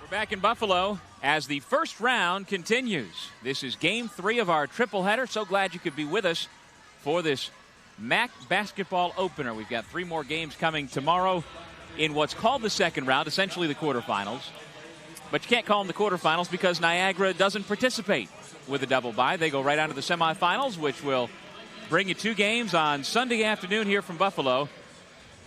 Back in Buffalo as the first round continues. This is game 3 of our triple header. So glad you could be with us for this MAAC basketball opener. We've got 3 more games coming tomorrow in what's called the second round, essentially the quarterfinals. But you can't call them the quarterfinals because Niagara doesn't participate with a double bye. They go right on to the semifinals, which will bring you 2 games on Sunday afternoon here from Buffalo.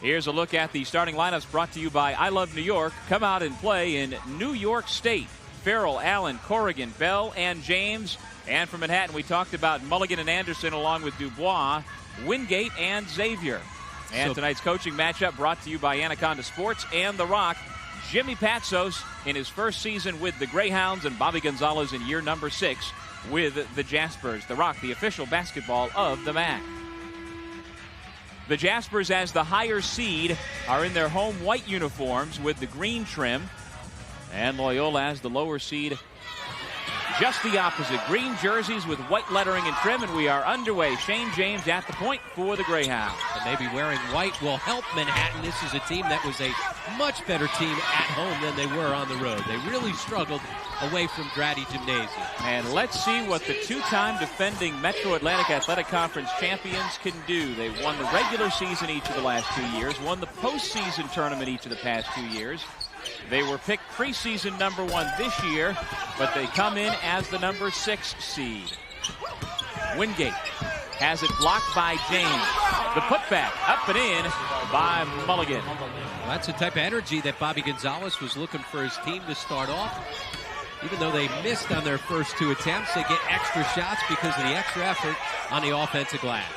Here's a look at the starting lineups brought to you by I Love New York. Come out and play in New York State. Farrell, Allen, Corrigan, Bell, and James. And from Manhattan, we talked about Mulligan and Anderson along with Dubois, Wingate, and Xavier. And tonight's coaching matchup brought to you by Anaconda Sports and The Rock. Jimmy Patsos in his first season with the Greyhounds and Bobby Gonzalez in year number 6 with the Jaspers. The Rock, the official basketball of the MAAC. The Jaspers, as the higher seed, are in their home white uniforms with the green trim. And Loyola, as the lower seed, just the opposite. Green jerseys with white lettering and trim, and we are underway. Shane James at the point for the Greyhounds. And maybe wearing white will help Manhattan. This is a team that was a much better team at home than they were on the road. They really struggled away from Grady Gymnasium. And let's see what the 2-time defending Metro Atlantic Athletic Conference champions can do. They won the regular season each of the last 2 years, won the postseason tournament each of the past 2 years. They were picked preseason number 1 this year, but they come in as the number 6 seed. Wingate has it blocked by James. The putback up and in by Mulligan. Well, that's the type of energy that Bobby Gonzalez was looking for his team to start off. Even though they missed on their first 2 attempts, they get extra shots because of the extra effort on the offensive glass.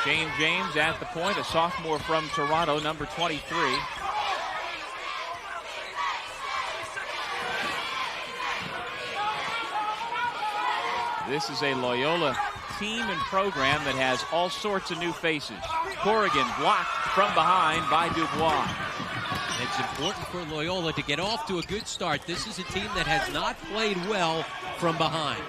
Shane James at the point, a sophomore from Toronto, number 23. This is a Loyola team and program that has all sorts of new faces. Corrigan blocked from behind by Dubois. It's important for Loyola to get off to a good start. This is a team that has not played well from behind.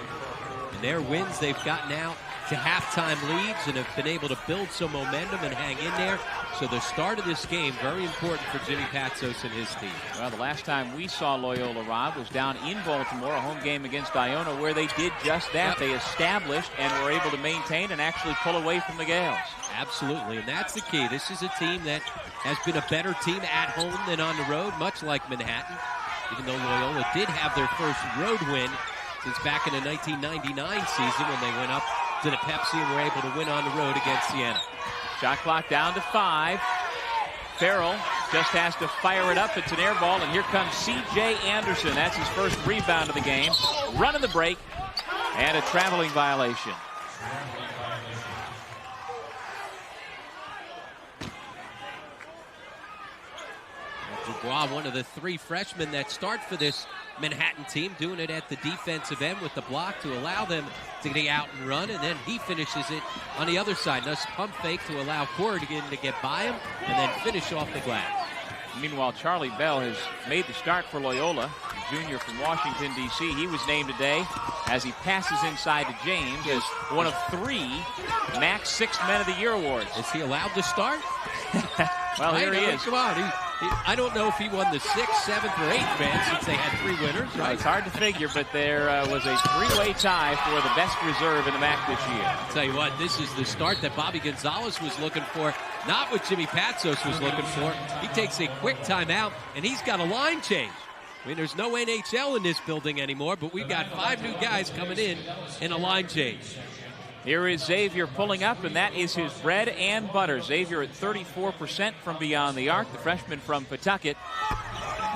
And their wins, they've gotten out to halftime leads and have been able to build some momentum and hang in there. So the start of this game, very important for Jimmy Patsos and his team. Well, the last time we saw Loyola, Rob, was down in Baltimore, a home game against Iona, where they did just that. Yep. They established and were able to maintain and actually pull away from the Gales. Absolutely, and that's the key. This is a team that has been a better team at home than on the road, much like Manhattan, even though Loyola did have their first road win since back in the 1999 season when they went up to the Pepsi and were able to win on the road against Siena. Shot clock down to 5. Farrell just has to fire it up. It's an air ball, and here comes C.J. Anderson. That's his first rebound of the game. Running the break, and a traveling violation. Dubois, one of the 3 freshmen that start for this Manhattan team, doing it at the defensive end with the block to allow them to get out and run, and then he finishes it on the other side. Nice pump fake to allow Corrigan to get by him and then finish off the glass. Meanwhile, Charlie Bell has made the start for Loyola, junior from Washington, D.C. He was named today as he passes inside to James as one of 3 MAAC 6th Men of the Year awards. Is he allowed to start? Well, here he is. Come on. I don't know if he won the 6th, 7th, or 8th man since they had 3 winners, right? Well, it's hard to figure, but there was a 3-way tie for the best reserve in the MAAC this year. I'll tell you what, this is the start that Bobby Gonzalez was looking for, not what Jimmy Patsos was looking for. He takes a quick timeout, and he's got a line change. I mean, there's no NHL in this building anymore, but we've got 5 new guys coming in a line change. Here is Xavier pulling up, and that is his bread and butter. Xavier at 34% from beyond the arc, the freshman from Pawtucket,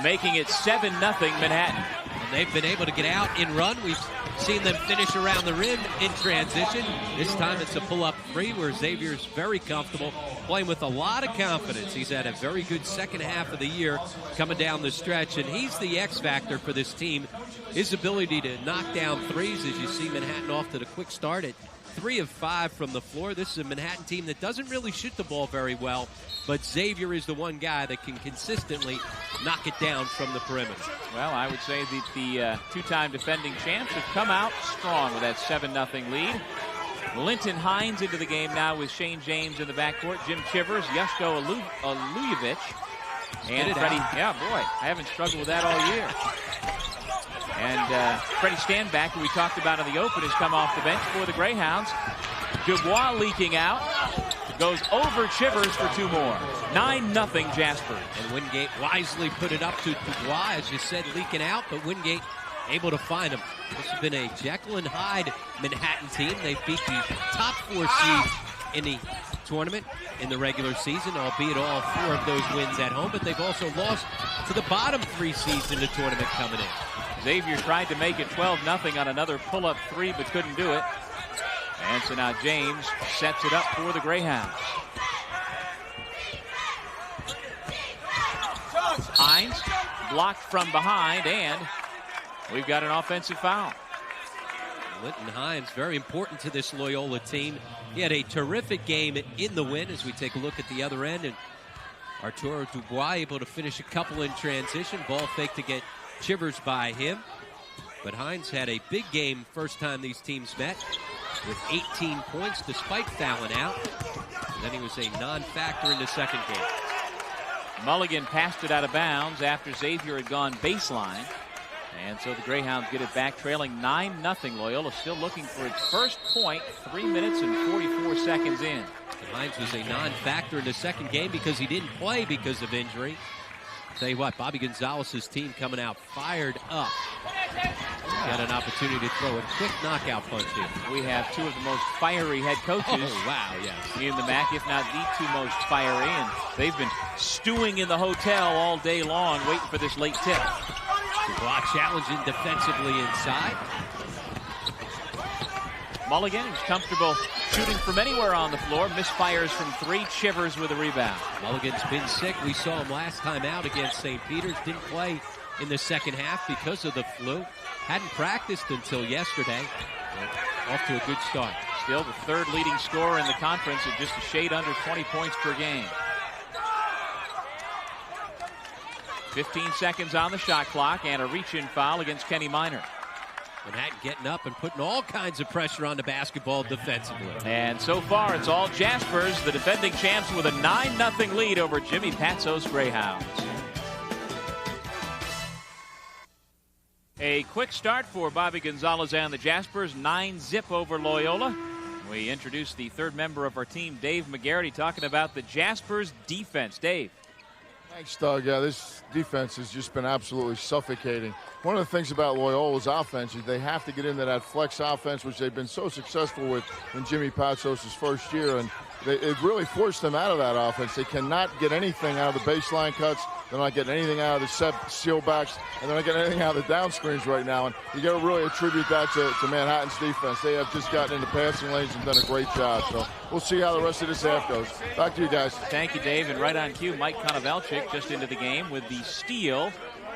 making it 7-0 Manhattan. And they've been able to get out and run. We've seen them finish around the rim in transition. This time it's a pull-up 3 where Xavier's very comfortable, playing with a lot of confidence. He's had a very good second half of the year coming down the stretch, and he's the X factor for this team. His ability to knock down threes, as you see Manhattan off to the quick start at 3 of 5 from the floor. This is a Manhattan team that doesn't really shoot the ball very well, but Xavier is the one guy that can consistently knock it down from the perimeter. Well, I would say that the 2-time defending champs have come out strong with that 7-0 lead. Linton Hines into the game now with Shane James in the backcourt. Jim Chivers, Yushko Alujevic, And Freddie, yeah, boy, I haven't struggled with that all year. And Freddie Standback, who we talked about in the open, has come off the bench for the Greyhounds. Dubois leaking out. Goes over Chivers for 2 more. 9-0 Jaspers. And Wingate wisely put it up to Dubois, as you said, leaking out, but Wingate able to find him. This has been a Jekyll and Hyde Manhattan team. They beat the top 4 seeds in the tournament in the regular season, albeit all 4 of those wins at home, but they've also lost to the bottom 3 seeds in the tournament coming in. Xavier tried to make it 12-0 on another pull-up 3, but couldn't do it. And so now James sets it up for the Greyhounds. Hines blocked from behind, and we've got an offensive foul. Linton Hines, very important to this Loyola team. He had a terrific game in the win as we take a look at the other end. And Arturo Dubois able to finish a couple in transition. Ball fake to get Chivers by him. But Hines had a big game first time these teams met with 18 points despite fouling out. And then he was a non-factor in the second game. Mulligan passed it out of bounds after Xavier had gone baseline. And so the Greyhounds get it back, trailing 9-0. Loyola still looking for its first point, 3 minutes and 44 seconds in. And Hines was a non-factor in the second game because he didn't play because of injury. Tell you what, Bobby Gonzalez's team coming out fired up. Got an opportunity to throw a quick knockout punch here. We have 2 of the most fiery head coaches. Oh, wow, yes. In the MAAC, if not the 2 most fiery. And they've been stewing in the hotel all day long, waiting for this late tip. Dubois challenging defensively inside. Mulligan, who's comfortable shooting from anywhere on the floor, misfires from 3. Chivers with a rebound. Mulligan's been sick. We saw him last time out against St. Peter's. Didn't play in the second half because of the flu. Hadn't practiced until yesterday. Off to a good start. Still the 3rd leading scorer in the conference at just a shade under 20 points per game. 15 seconds on the shot clock and a reach-in foul against Kenny Minor. Manhattan getting up and putting all kinds of pressure on the basketball defensively. And so far, it's all Jaspers, the defending champs, with a 9-0 lead over Jimmy Patsos Greyhounds. A quick start for Bobby Gonzalez and the Jaspers, 9-0 over Loyola. We introduce the 3rd member of our team, Dave McGarity, talking about the Jaspers defense. Dave. Thanks, Doug. Yeah, this defense has just been absolutely suffocating. One of the things about Loyola's offense is they have to get into that flex offense, which they've been so successful with in Jimmy Patsos' first year, and it really forced them out of that offense. They cannot get anything out of the baseline cuts. They're not getting anything out of the set seal backs, and they're not getting anything out of the down screens right now. And you got to really attribute that to Manhattan's defense. They have just gotten into passing lanes and done a great job. So we'll see how the rest of this half goes. Back to you guys. Thank you, Dave. And right on cue, Mike Konovalchik just into the game with the steal.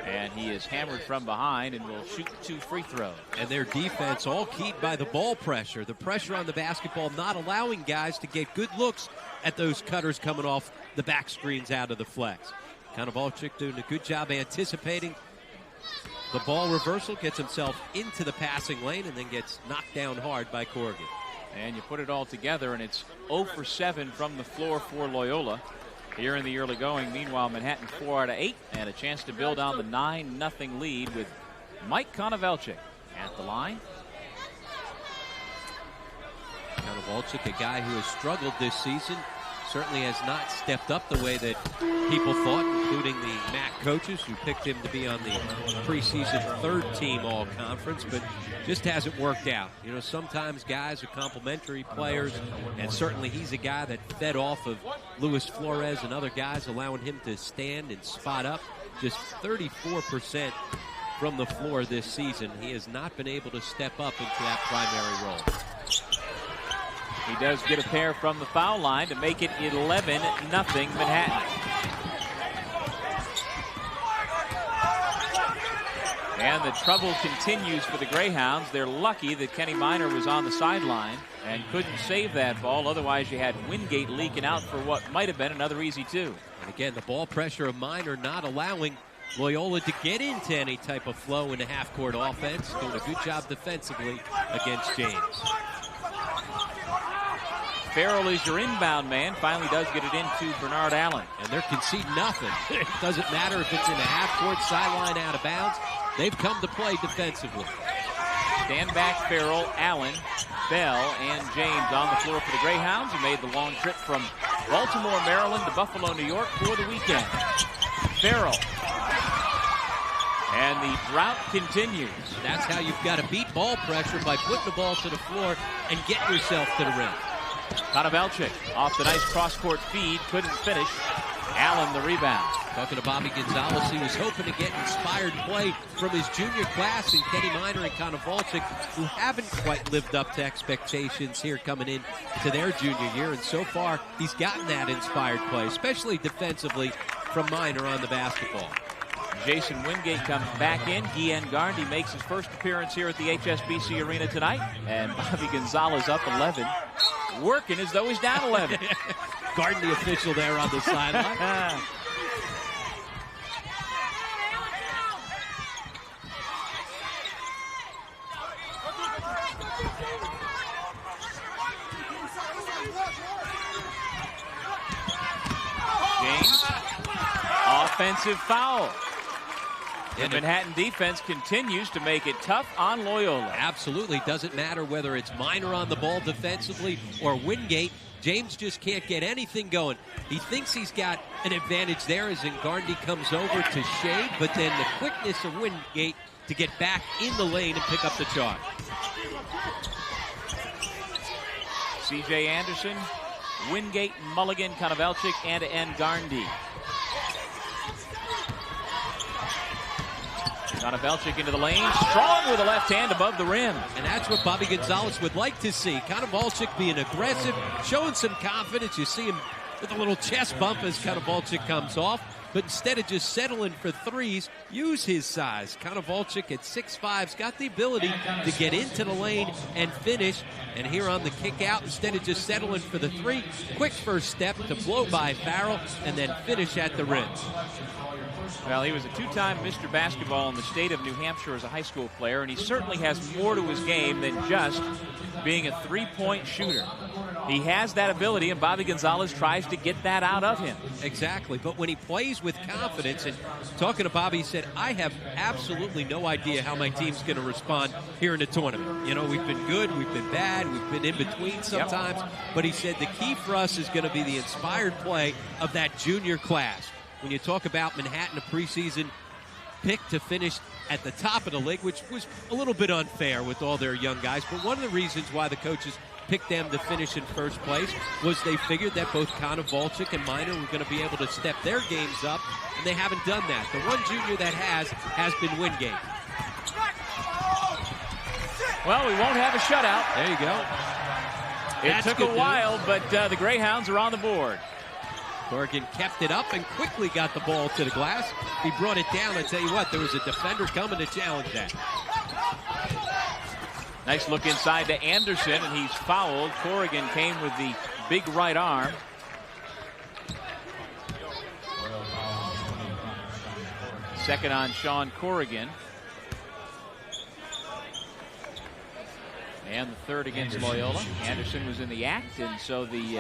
And he is hammered from behind and will shoot 2 free throws. And their defense all keyed by the ball pressure. The pressure on the basketball not allowing guys to get good looks at those cutters coming off the back screens out of the flex. Konovalchik doing a good job anticipating the ball reversal, gets himself into the passing lane, and then gets knocked down hard by Corrigan. And you put it all together, and it's 0 for 7 from the floor for Loyola here in the early going. Meanwhile, Manhattan 4 out of 8, and a chance to build on the 9-0 lead with Mike Konovalchik at the line. Konovalchik, a guy who has struggled this season, certainly has not stepped up the way that people thought, including the MAAC coaches who picked him to be on the preseason 3rd team all-conference, but just hasn't worked out. You know, sometimes guys are complimentary players, and certainly he's a guy that fed off of Luis Flores and other guys, allowing him to stand and spot up. Just 34% from the floor this season. He has not been able to step up into that primary role. He does get a pair from the foul line to make it 11-0 Manhattan. And the trouble continues for the Greyhounds. They're lucky that Kenny Minor was on the sideline and couldn't save that ball. Otherwise, you had Wingate leaking out for what might have been another easy 2. And again, the ball pressure of Minor not allowing Loyola to get into any type of flow in the half-court offense. Doing a good job defensively against James. Farrell is your inbound man. Finally does get it into Bernard Allen. And they're conceding nothing. It doesn't matter if it's in the half-court, sideline, out of bounds. They've come to play defensively. Stand back Farrell, Allen, Bell, and James on the floor for the Greyhounds, who made the long trip from Baltimore, Maryland to Buffalo, New York for the weekend. Farrell. And the drought continues. That's how you've got to beat ball pressure, by putting the ball to the floor and getting yourself to the rim. Konovalchik off the nice cross-court feed, couldn't finish. Allen the rebound. Talking to Bobby Gonzalez, he was hoping to get inspired play from his junior class, and Kenny Minor and Konovalchik, who haven't quite lived up to expectations here coming in to their junior year. And so far, he's gotten that inspired play, especially defensively from Minor on the basketball. Jason Wingate comes back in. Guillen Garndy makes his first appearance here at the HSBC Arena tonight. And Bobby Gonzalez up 11. Working as though he's down 11. Garden, the official there on the sideline. James, offensive foul. The Manhattan defense continues to make it tough on Loyola. Absolutely. Doesn't matter whether it's Minor on the ball defensively or Wingate. James just can't get anything going. He thinks he's got an advantage there as Garndy comes over to shade, but then the quickness of Wingate to get back in the lane and pick up the charge. C.J. Anderson, Wingate, Mulligan, Konovalchik, and Garndy. Konovalchik into the lane, strong with the left hand above the rim. And that's what Bobby Gonzalez would like to see. Konovalchik being aggressive, showing some confidence. You see him with a little chest bump as Konovalchik comes off. But instead of just settling for threes, use his size. Konovalchik at 6'5's got the ability to get into the lane and finish. And here on the kick out, instead of just settling for the three, quick first step to blow by Farrell and then finish at the rim. Well, he was a two-time Mr. Basketball in the state of New Hampshire as a high school player, and he certainly has more to his game than just being a three-point shooter. He has that ability, and Bobby Gonzalez tries to get that out of him. Exactly, but when he plays with confidence, and talking to Bobby, he said, I have absolutely no idea how my team's going to respond here in the tournament. You know, we've been good, we've been bad, we've been in between sometimes, but he said the key for us is going to be the inspired play of that junior class. When you talk about Manhattan, a preseason pick to finish at the top of the league, which was a little bit unfair with all their young guys, but one of the reasons why the coaches picked them to finish in first place was they figured that both Konovalchik and Minor were going to be able to step their games up, and they haven't done that. The one junior that has been Wingate. Well, we won't have a shutout. There you go. It took a while, but the Greyhounds are on the board. Corrigan kept it up and quickly got the ball to the glass. He brought it down. I tell you what, there was a defender coming to challenge that. Nice look inside to Anderson, and he's fouled. Corrigan came with the big right arm. Second on Sean Corrigan. And the third against Loyola. Anderson was in the act, and so the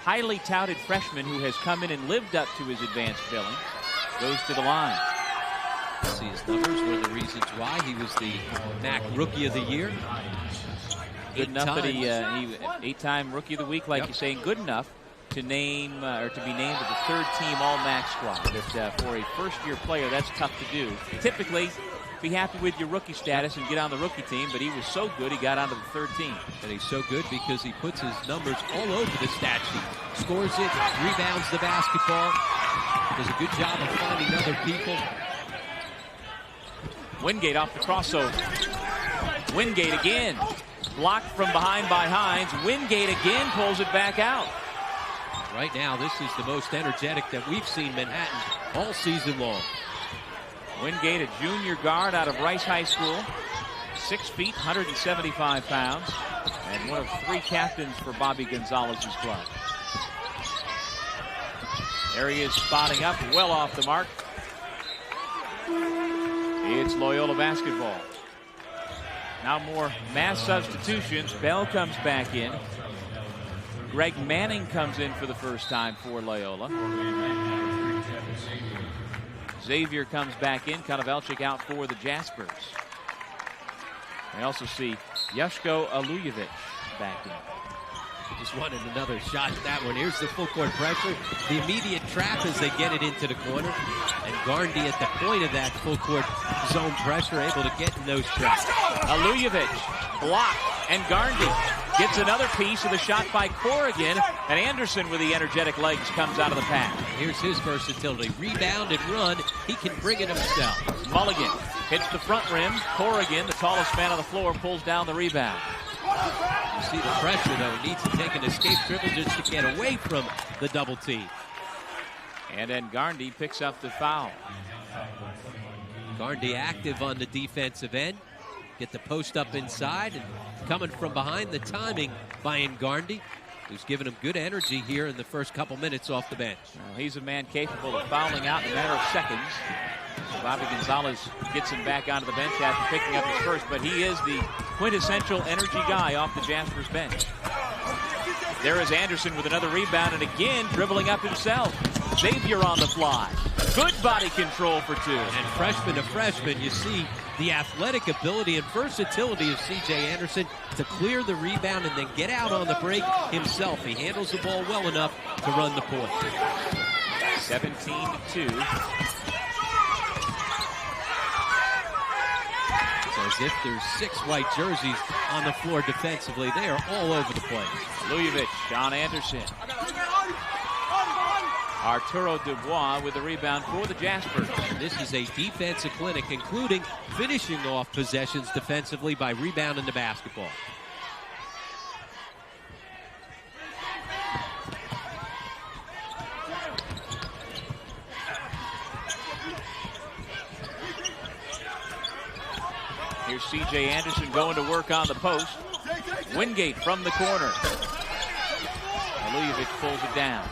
highly touted freshman who has come in and lived up to his advanced billing goes to the line. See his numbers, one of the reasons why he was the MAAC Rookie of the Year. Good enough that he 8-time Rookie of the Week, like you're saying, good enough to name or to be named to the third-team All-MAAC squad. But for a first-year player, that's tough to do. Typically, be happy with your rookie status and get on the rookie team, but he was so good he got onto the third team. And he's so good because he puts his numbers all over the stat sheet. Scores it, rebounds the basketball, does a good job of finding other people. Wingate off the crossover. Wingate again. Blocked from behind by Hines. Wingate again pulls it back out. Right now, this is the most energetic that we've seen Manhattan all season long. Wingate, a junior guard out of Rice High School. 6 feet, 175 pounds. And one of three captains for Bobby Gonzalez's club. There he is spotting up, well off the mark. It's Loyola basketball. Now more mass substitutions. Bell comes back in. Greg Manning comes in for the first time for Loyola. Xavier comes back in. Konovalchik out for the Jaspers. We also see Yushko Alujevic back in. Just wanted another shot at that one. Here's the full court pressure. The immediate trap as they get it into the corner. And Garndy at the point of that full court zone pressure, able to get in those traps. Alujevic blocked, and Garndy gets another piece of the shot by Corrigan. And Anderson with the energetic legs comes out of the pack. Here's his versatility. Rebound and run. He can bring it himself. Mulligan hits the front rim. Corrigan, the tallest man on the floor, pulls down the rebound. You see the pressure, though. He needs to take an escape dribble just to get away from the double team. And then Garndy picks up the foul. Garndy active on the defensive end. Get the post up inside, and coming from behind, the timing by Garndy, who's given him good energy here in the first couple minutes off the bench. Well, he's a man capable of fouling out in a matter of seconds. Bobby Gonzalez gets him back onto the bench after picking up his first, but he is the quintessential energy guy off the Jaspers bench. There is Anderson with another rebound, and again dribbling up himself. Xavier on the fly. Good body control for two. And freshman to freshman, you see the athletic ability and versatility of C.J. Anderson to clear the rebound and then get out on the break himself. He handles the ball well enough to run the point. 17-2. As if there's 6 white jerseys on the floor defensively. They are all over the place. Lujevic, John Anderson. Arturo Dubois with the rebound for the Jaspers. This is a defensive clinic, including finishing off possessions defensively by rebounding the basketball. Here's C.J. Anderson going to work on the post. Wingate from the corner. Alujevic pulls it down.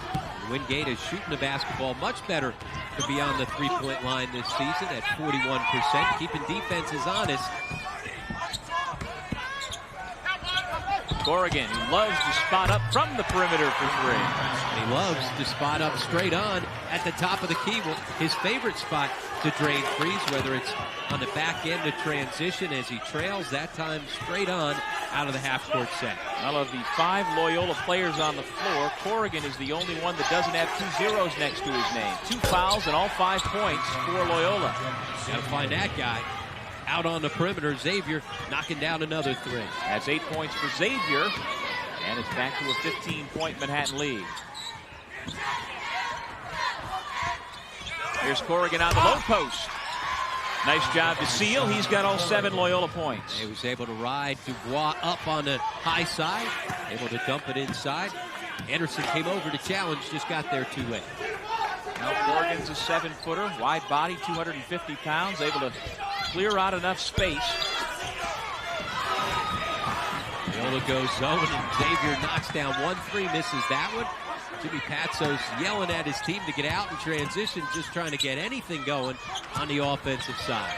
Wingate is shooting the basketball much better to be on the three-point line this season at 41%, keeping defenses honest. Corrigan, who loves to spot up from the perimeter for three. He loves to spot up straight on at the top of the key. Well, his favorite spot to drain threes, whether it's on the back end of transition as he trails, that time straight on out of the half-court set. Well, of the 5 Loyola players on the floor, Corrigan is the only one that doesn't have 2 zeros next to his name. 2 fouls and all 5 points for Loyola. Got to find that guy. Out on the perimeter, Xavier knocking down another 3. That's 8 points for Xavier, and it's back to a 15-point Manhattan lead. Here's Corrigan on the low post. Nice job to seal. He's got all 7 Loyola points. He was able to ride Dubois up on the high side, able to dump it inside. Anderson came over to challenge, just got there too late. Now Corrigan's a 7-footer, wide body, 250 pounds, able to clear out enough space. Loyola goes zone, and Xavier knocks down 1-3, misses that one. Jimmy Patsos yelling at his team to get out in transition, just trying to get anything going on the offensive side.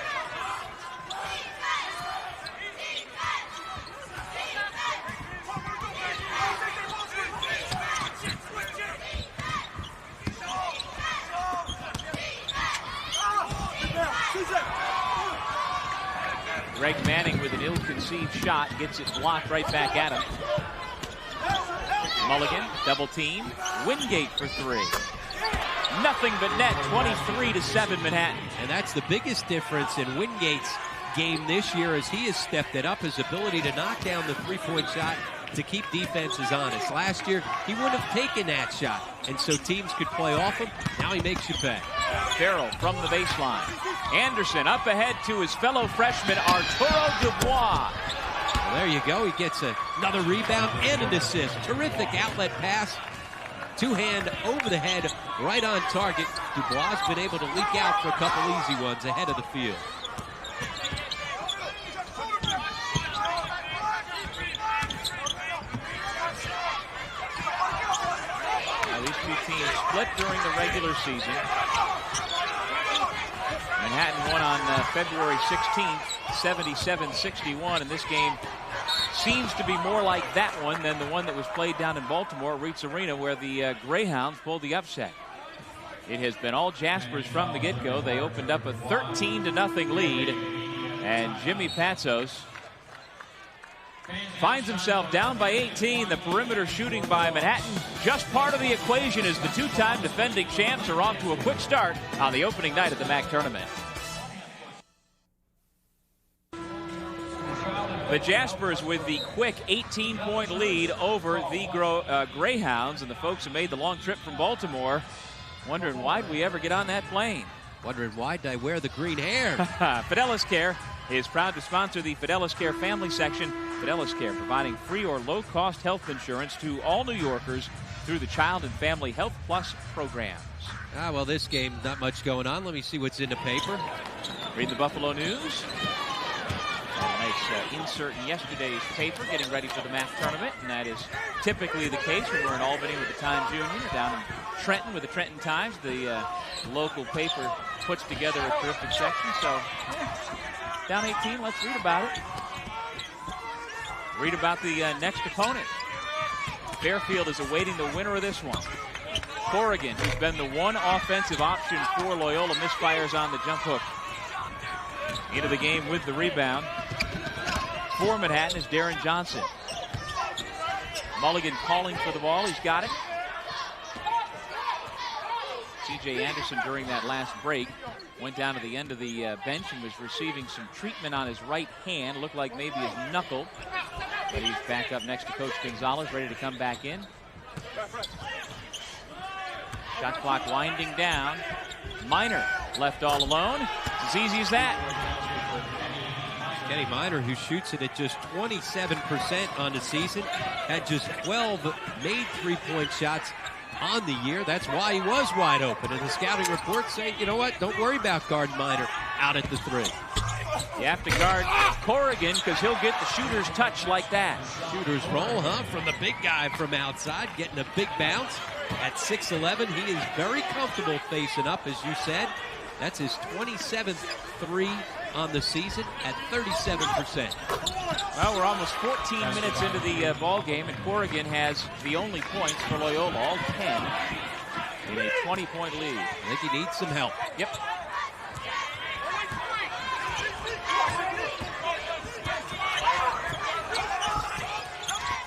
Greg Manning with an ill-conceived shot, gets it blocked right back at him. Mulligan, double team. Wingate for 3. Nothing but net, 23-7 Manhattan. And that's the biggest difference in Wingate's game this year as he has stepped it up, his ability to knock down the three-point shot to keep defenses honest. Last year, he wouldn't have taken that shot, and so teams could play off him. Now he makes you pay. Farrell from the baseline. Anderson up ahead to his fellow freshman, Arturo Dubois. Well, there you go. He gets another rebound and an assist. Terrific outlet pass. Two-hand over the head, right on target. Dubois has been able to leak out for a couple easy ones ahead of the field. Now, these two teams split during the regular season. Manhattan won on February 16th, 77-61, and this game seems to be more like that one than the one that was played down in Baltimore at Reitz Arena, where the Greyhounds pulled the upset. It has been all Jaspers from the get-go. They opened up a 13-0 lead, and Jimmy Patsos finds himself down by 18. The perimeter shooting by Manhattan just part of the equation as the two-time defending champs are off to a quick start on the opening night of the MAAC tournament. The Jaspers with the quick 18-point lead over the Greyhounds, and the folks who made the long trip from Baltimore wondering, why'd we ever get on that plane? Wondering, why did I wear the green hair? Fidelis Care is proud to sponsor the Fidelis Care family section. Fidelis Care providing free or low-cost health insurance to all New Yorkers through the Child and Family Health Plus programs. Well, this game, not much going on. Let me see what's in the paper. Read the Buffalo News. A nice insert in yesterday's paper, getting ready for the MAAC tournament, and that is typically the case when we're in Albany with the Times Union, down in Trenton with the Trenton Times. The local paper puts together a terrific section. So, down 18, let's read about it. Read about the next opponent. Fairfield is awaiting the winner of this one. Corrigan, who's been the one offensive option for Loyola, misfires on the jump hook. Into the game with the rebound. For Manhattan is Darren Johnson. Mulligan calling for the ball. He's got it. C.J. Anderson, during that last break, went down to the end of the bench and was receiving some treatment on his right hand. Looked like maybe his knuckle. But he's back up next to Coach Gonzalez, ready to come back in. Shot clock winding down. Minor left all alone. It's as easy as that. Kenny Minor, who shoots it at just 27% on the season, had just 12 made three-point shots on the year. That's why he was wide open. And the scouting report saying, you know what, don't worry about guarding Minor out at the three. You have to guard Corrigan because he'll get the shooter's touch like that. Shooter's roll, from the big guy from outside, getting a big bounce. At 6'11", he is very comfortable facing up, as you said. That's his 27th three on the season at 37%. Well, we're almost 14 minutes into the ball game, and Corrigan has the only points for Loyola, all 10, in a 20-point lead. I think he needs some help. Yep.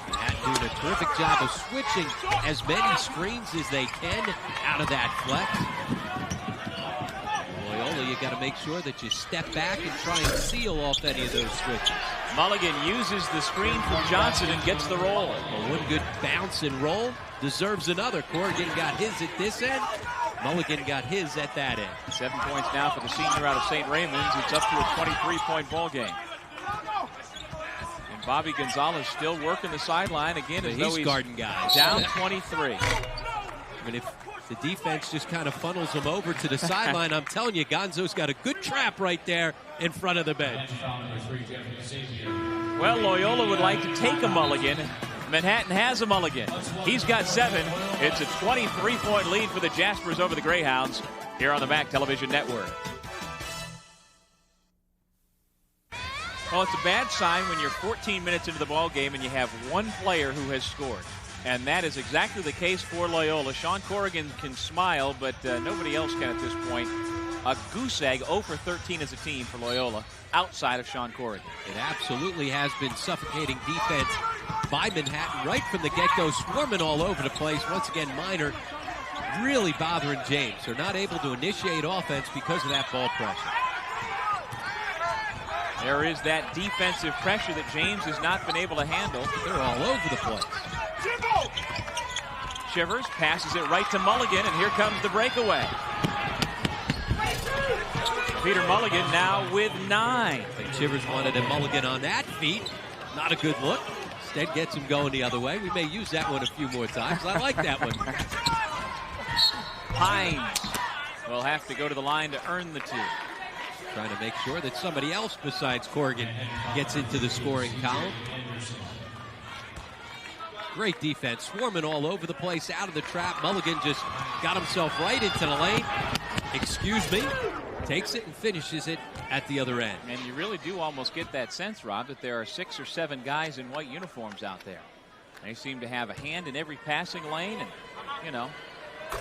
Manhattan doing a terrific job of switching as many screens as they can out of that flex. Loyola, you got to make sure that you step back and try and seal off any of those switches. Mulligan uses the screen from Johnson and gets the roll. Well, one good bounce and roll deserves another. Corrigan got his at this end. Mulligan got his at that end. 7 points now for the senior out of St. Raymond's. It's up to a 23-point ball game. And Bobby Gonzalez still working the sideline again as though he's guarding guys. Down 23. I mean, if the defense just kind of funnels him over to the sideline, I'm telling you, Gonzo's got a good trap right there in front of the bench. Well, Loyola would like to take a mulligan. Manhattan has a mulligan. He's got 7. It's a 23-point lead for the Jaspers over the Greyhounds here on the MAAC Television Network. Well, it's a bad sign when you're 14 minutes into the ball game and you have one player who has scored. And that is exactly the case for Loyola. Sean Corrigan can smile, but nobody else can at this point. A goose egg, 0 for 13 as a team for Loyola, outside of Sean Corrigan. It absolutely has been suffocating defense by Manhattan right from the get-go, swarming all over the place. Once again, Minor really bothering James. They're not able to initiate offense because of that ball pressure. There is that defensive pressure that James has not been able to handle. They're all over the place. Shivers passes it right to Mulligan, and here comes the breakaway. Peter Mulligan now with 9. I think Shivers wanted a Mulligan on that feet. Not a good look. Instead gets him going the other way. We may use that one a few more times. I like that one. Hines will have to go to the line to earn the 2. Trying to make sure that somebody else besides Corrigan gets into the scoring column. Great defense, swarming all over the place, out of the trap. Mulligan just got himself right into the lane. Excuse me. takes it and finishes it at the other end. And you really do almost get that sense, Rob, that there are 6 or 7 guys in white uniforms out there. They seem to have a hand in every passing lane, and, you know,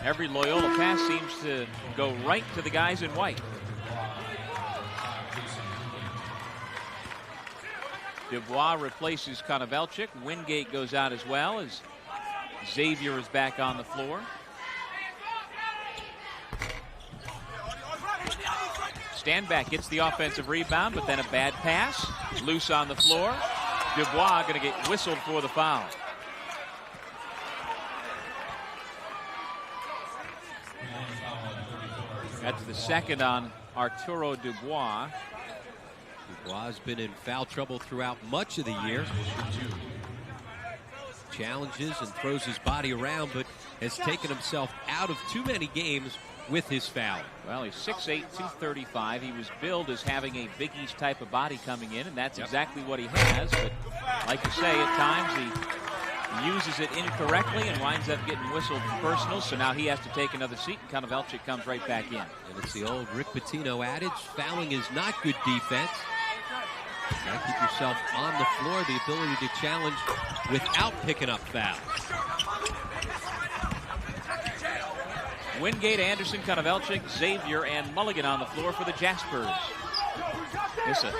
every Loyola pass seems to go right to the guys in white. Dubois replaces Konovalchik. Wingate goes out as well as Xavier is back on the floor. Standback gets the offensive rebound, but then a bad pass. Loose on the floor. Dubois going to get whistled for the foul. That's the second on Arturo Dubois. Dubois has been in foul trouble throughout much of the year. Challenges and throws his body around, but has taken himself out of too many games with his foul. Well, he's 6'8", 235. He was billed as having a Big East type of body coming in, and that's exactly what he has. But like you say, at times he uses it incorrectly and winds up getting whistled for personal. So now he has to take another seat, and Konovalchik comes right back in. And it's the old Rick Pitino adage, fouling is not good defense. You gotta keep yourself on the floor, the ability to challenge without picking up fouls. Wingate, Anderson, Konovalchik, Xavier, and Mulligan on the floor for the Jaspers. It's a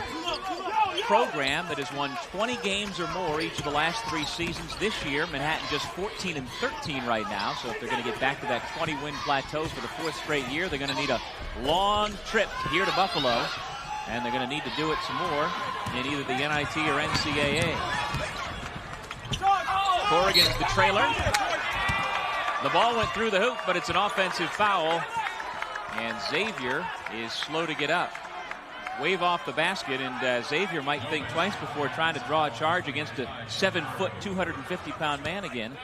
program that has won 20 games or more each of the last 3 seasons. This year, Manhattan just 14-13 right now. So if they're going to get back to that 20-win plateau for the 4th straight year, they're going to need a long trip here to Buffalo. And they're going to need to do it some more in either the NIT or NCAA. Corrigan's the trailer. The ball went through the hoop, but it's an offensive foul. And Xavier is slow to get up. Wave off the basket, and Xavier might think twice before trying to draw a charge against a 7-foot, 250-pound man again.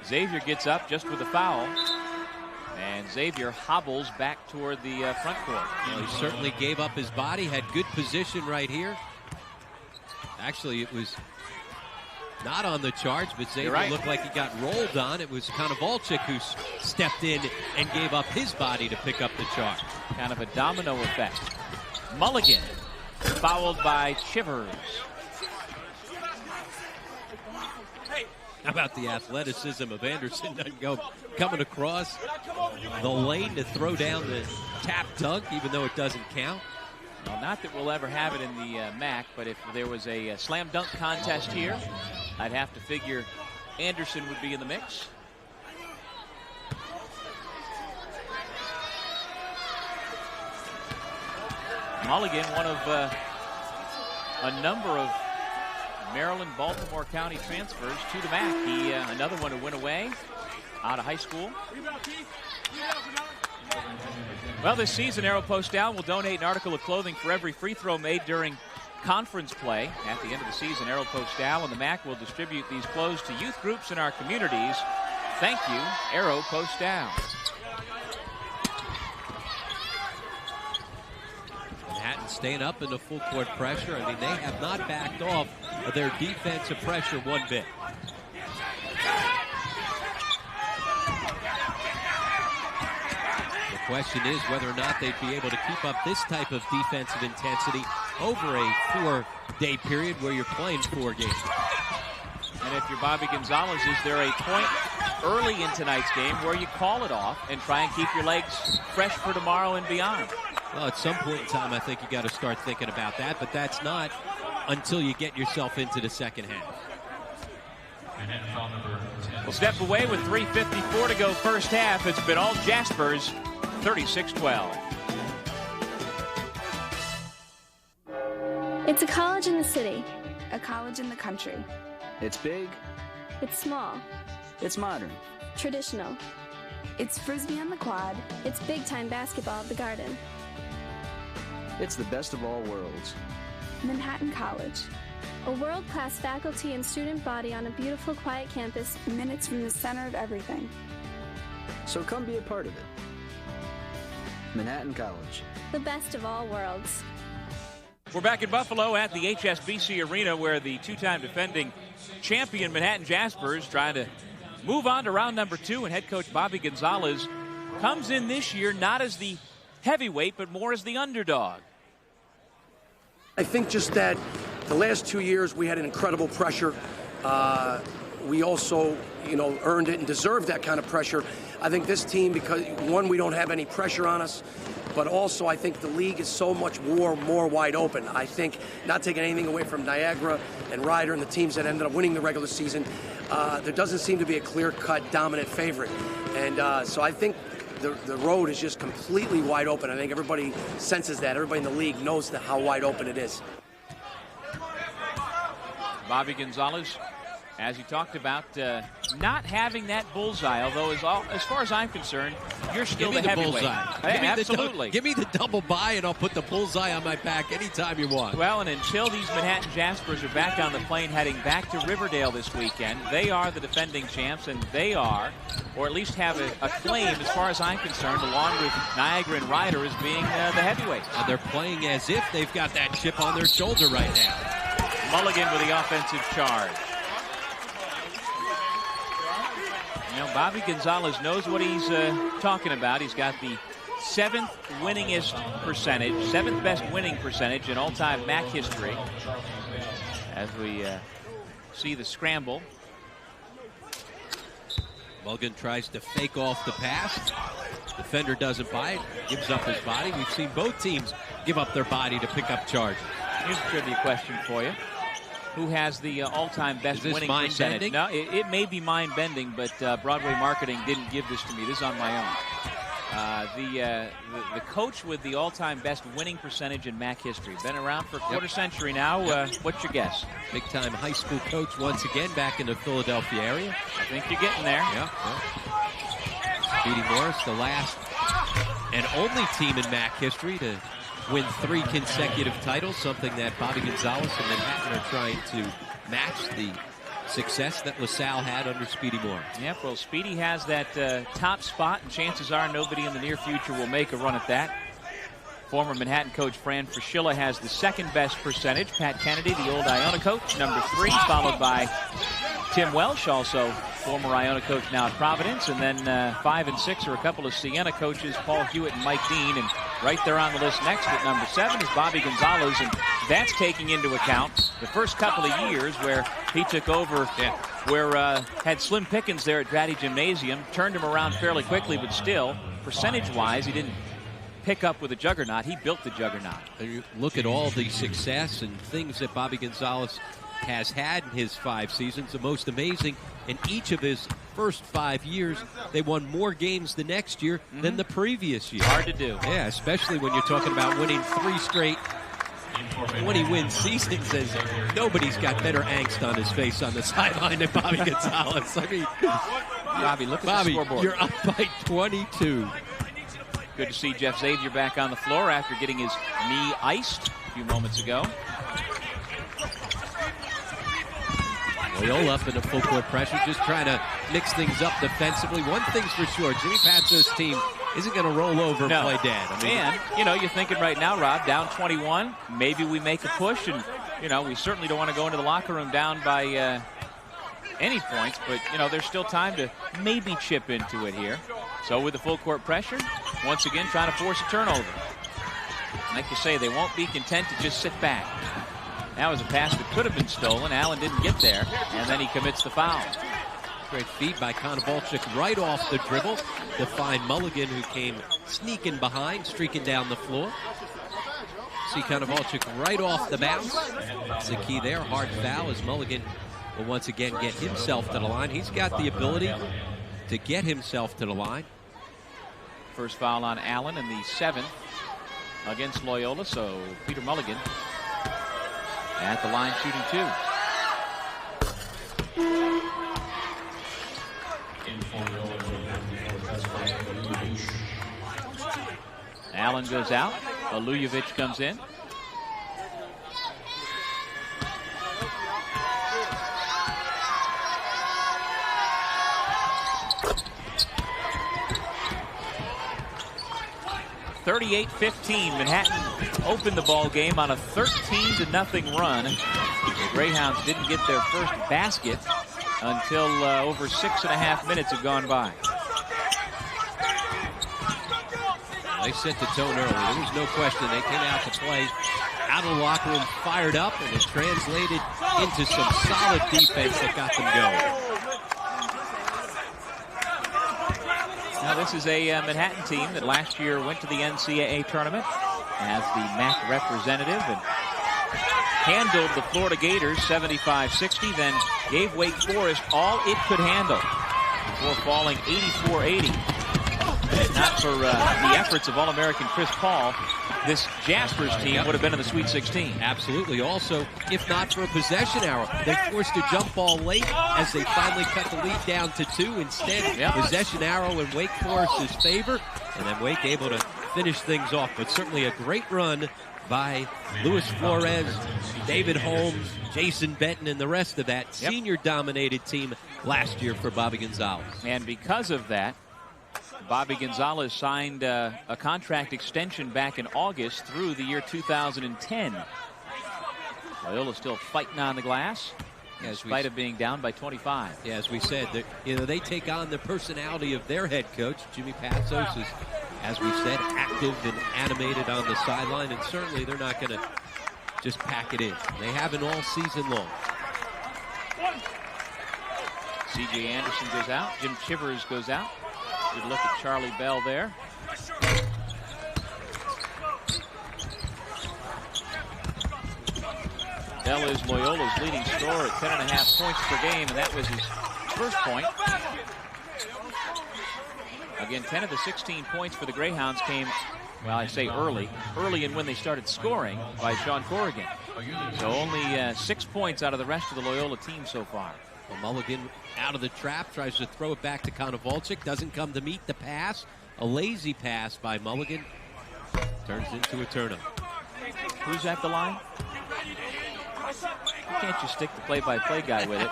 Xavier gets up just with a foul. And Xavier hobbles back toward the front court. You know, he certainly gave up his body, had good position right here. Actually, it was not on the charge, but Xavier looked like he got rolled on. It was Konovalchik who stepped in and gave up his body to pick up the charge. Kind of a domino effect. Mulligan fouled by Chivers. How about the athleticism of Anderson coming across the lane to throw down the tap dunk, even though it doesn't count? Well, not that we'll ever have it in the MAAC, but if there was a slam dunk contest here, I'd have to figure Anderson would be in the mix. Mulligan, one of a number of Maryland, Baltimore County transfers to the MAAC. He, another one who went away out of high school. Well, this season, Arrow Post Down will donate an article of clothing for every free throw made during conference play. At the end of the season, Arrow Post Down and the MAAC will distribute these clothes to youth groups in our communities. Thank you, Arrow Post Down. Manhattan staying up in the full court pressure. I mean, they have not backed off of their defensive pressure one bit. The question is whether or not they'd be able to keep up this type of defensive intensity over a 4-day period where you're playing 4 games. And if you're Bobby Gonzalez, is there a point early in tonight's game where you call it off and try and keep your legs fresh for tomorrow and beyond? Well, at some point in time, I think you got to start thinking about that, but that's not until you get yourself into the second half. We'll step away with 3:54 to go first half. It's been all Jaspers, 36-12. It's a college in the city. A college in the country. It's big. It's small. It's modern. Traditional. It's Frisbee on the quad. It's big-time basketball at the Garden. It's the best of all worlds. Manhattan College. A world-class faculty and student body on a beautiful, quiet campus, minutes from the center of everything. So come be a part of it. Manhattan College. The best of all worlds. We're back in Buffalo at the HSBC Arena, where the 2-time defending champion Manhattan Jaspers trying to move on to round number 2, and head coach Bobby Gonzalez comes in this year not as the heavyweight, but more as the underdog. I think just that the last 2 years we had an incredible pressure. We also, earned it and deserved that kind of pressure. I think this team, because, one, we don't have any pressure on us, but also I think the league is so much more wide open. I think, not taking anything away from Niagara and Ryder and the teams that ended up winning the regular season, there doesn't seem to be a clear-cut dominant favorite. And so I think the road is just completely wide open. I think everybody senses that. Everybody in the league knows how wide open it is. Bobby Gonzalez, as he talked about, not having that bullseye, although as far as I'm concerned, you're still the heavyweight. Absolutely. Give me the double bye, and I'll put the bullseye on my back anytime you want. Well, and until these Manhattan Jaspers are back on the plane heading back to Riverdale this weekend, they are the defending champs, and they are, or at least have a claim, as far as I'm concerned, along with Niagara and Ryder, as being the heavyweights. And they're playing as if they've got that chip on their shoulder right now. Mulligan with the offensive charge. Bobby Gonzalez knows what he's talking about. He's got the seventh best winning percentage in all-time MAAC history. As we see the scramble. Mulligan tries to fake off the pass. Defender doesn't buy it, gives up his body. We've seen both teams give up their body to pick up charges. Here's a trivia question for you. Who has the all-time best winning percentage? No, it may be mind-bending, but Broadway Marketing didn't give this to me. This is on my own. The coach with the all-time best winning percentage in MAAC history. Been around for a quarter century now. What's your guess? Big-time high school coach once again back in the Philadelphia area. I think you're getting there. Yeah. Speedy Morris, the last and only team in MAAC history to win 3 consecutive titles, something that Bobby Gonzalez and Manhattan are trying to match the success that LaSalle had under Speedy Morris. Yep, well, Speedy has that top spot, and chances are nobody in the near future will make a run at that. Former Manhattan coach Fran Fraschilla has the second best percentage. Pat Kennedy, the old Iona coach, number 3, followed by Tim Welsh, also former Iona coach now at Providence. And then 5 and 6 are a couple of Siena coaches, Paul Hewitt and Mike Dean. And right there on the list next at number 7 is Bobby Gonzalez. And that's taking into account the first couple of years where he took over, where had slim pickings there at Dratty Gymnasium, turned him around fairly quickly, but still, percentage-wise, he didn't pick up with a juggernaut. He built the juggernaut. And you look at all the success and things that Bobby Gonzalez has had in his 5 seasons. The most amazing, in each of his first 5 years, they won more games the next year than the previous year. Hard to do. Yeah, especially when you're talking about winning 3 straight 20-win seasons. As nobody's got better angst on his face on the sideline than Bobby Gonzalez. I mean, Bobby, look at the scoreboard. You're up by 22. Good to see Jeff Xavier back on the floor after getting his knee iced a few moments ago. Loyola up in the full court pressure, just trying to mix things up defensively. One thing's for sure, Jimmy Patso's team isn't going to roll over and play dead. I mean, and, you're thinking right now, Rob, down 21, maybe we make a push, and, we certainly don't want to go into the locker room down by any points, but, there's still time to maybe chip into it here. So with the full court pressure, once again trying to force a turnover. Like you say, they won't be content to just sit back. That was a pass that could have been stolen. Allen didn't get there, and then he commits the foul. Great feed by Konovalchuk right off the dribble to find Mulligan, who came sneaking behind, streaking down the floor. See Konovalchuk right off the bounce. That's the key there. Hard foul as Mulligan will once again get himself to the line. He's got the ability to get himself to the line. First foul on Allen and the 7th against Loyola, so Peter Mulligan at the line shooting 2. Allen goes out. Alujevic comes in. (38-15). Manhattan opened the ball game on a 13-0 run. The Greyhounds didn't get their first basket until over 6.5 minutes had gone by. They set the tone early. There was no question. They came out to play, out of the locker room, fired up, and it translated into some solid defense that got them going. Now, this is a Manhattan team that last year went to the NCAA tournament as the MAAC representative and handled the Florida Gators 75-60, then gave Wake Forest all it could handle before falling 84-80. And not for the efforts of All-American Chris Paul, this Jaspers team would have been in the Sweet 16. Absolutely. Also, if not for a possession arrow, they forced a jump ball late as they finally cut the lead down to 2. Instead, possession arrow in Wake Forest's favor, and then Wake able to finish things off. But certainly a great run by Luis Flores, David Holmes, Jason Benton, and the rest of that senior-dominated team last year for Bobby Gonzalez. And because of that, Bobby Gonzalez signed a contract extension back in August through the year 2010. Loyola still fighting on the glass, in spite of being down by 25. Yeah, as we said, they take on the personality of their head coach. Jimmy Patsos is, as we said, active and animated on the sideline, and certainly they're not going to just pack it in. They haven't all season long. C.J. Anderson goes out. Jim Chivers goes out. Good look at Charlie Bell there. Bell is Loyola's leading scorer at 10.5 points per game, and that was his first point. Again, 10 of the 16 points for the Greyhounds came, well, I say early in when they started scoring by Sean Corrigan. So only 6 points out of the rest of the Loyola team so far. Well, Mulligan out of the trap, tries to throw it back to Konovalchik, doesn't come to meet the pass. A lazy pass by Mulligan turns into a turnover. Who's at the line? You can't just stick the play-by-play guy with it.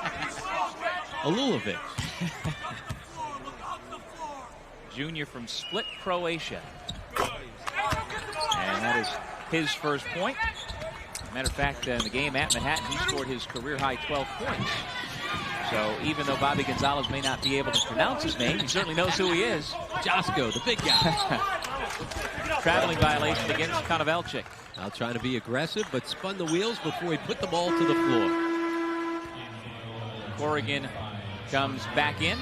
Alulovic. Junior from Split, Croatia. And that is his first point. Matter of fact, in the game at Manhattan, he scored his career-high 12 points. So even though Bobby Gonzalez may not be able to pronounce his name, he certainly knows who he is. Josko, the big guy. Traveling violation against Konovalchik. Now trying to be aggressive, but spun the wheels before he put the ball to the floor. Corrigan comes back in.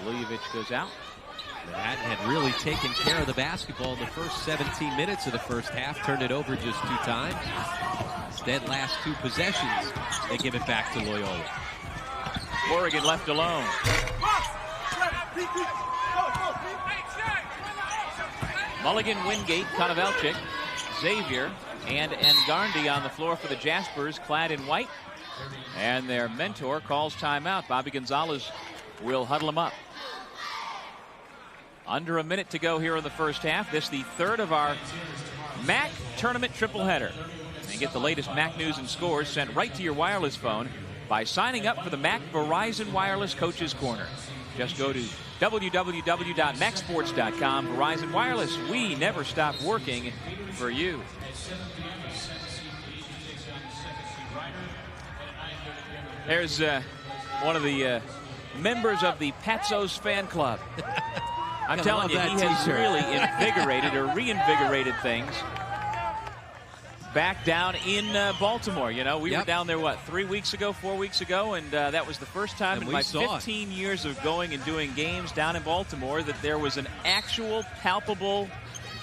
Alulovic goes out. Manhattan had really taken care of the basketball in the first 17 minutes of the first half, turned it over just 2 times. Instead, last 2 possessions, they give it back to Loyola. Corrigan left alone. Mulligan, Wingate, Konovalchik, Xavier, and Ngarndi on the floor for the Jaspers, clad in white. And their mentor calls timeout. Bobby Gonzalez will huddle him up. Under a minute to go here in the first half. This the third of our MAAC tournament triple header. And get the latest MAAC news and scores sent right to your wireless phone by signing up for the MAAC Verizon Wireless Coaches Corner. Just go to www.macsports.com. Verizon Wireless, we never stop working for you. There's one of the members of the Patsos fan club. I'm telling you, he has really invigorated or reinvigorated things back down in Baltimore. You know, we were down there, 3 weeks ago, 4 weeks ago, and that was the first time in my 15 years of going and doing games down in Baltimore that there was an actual palpable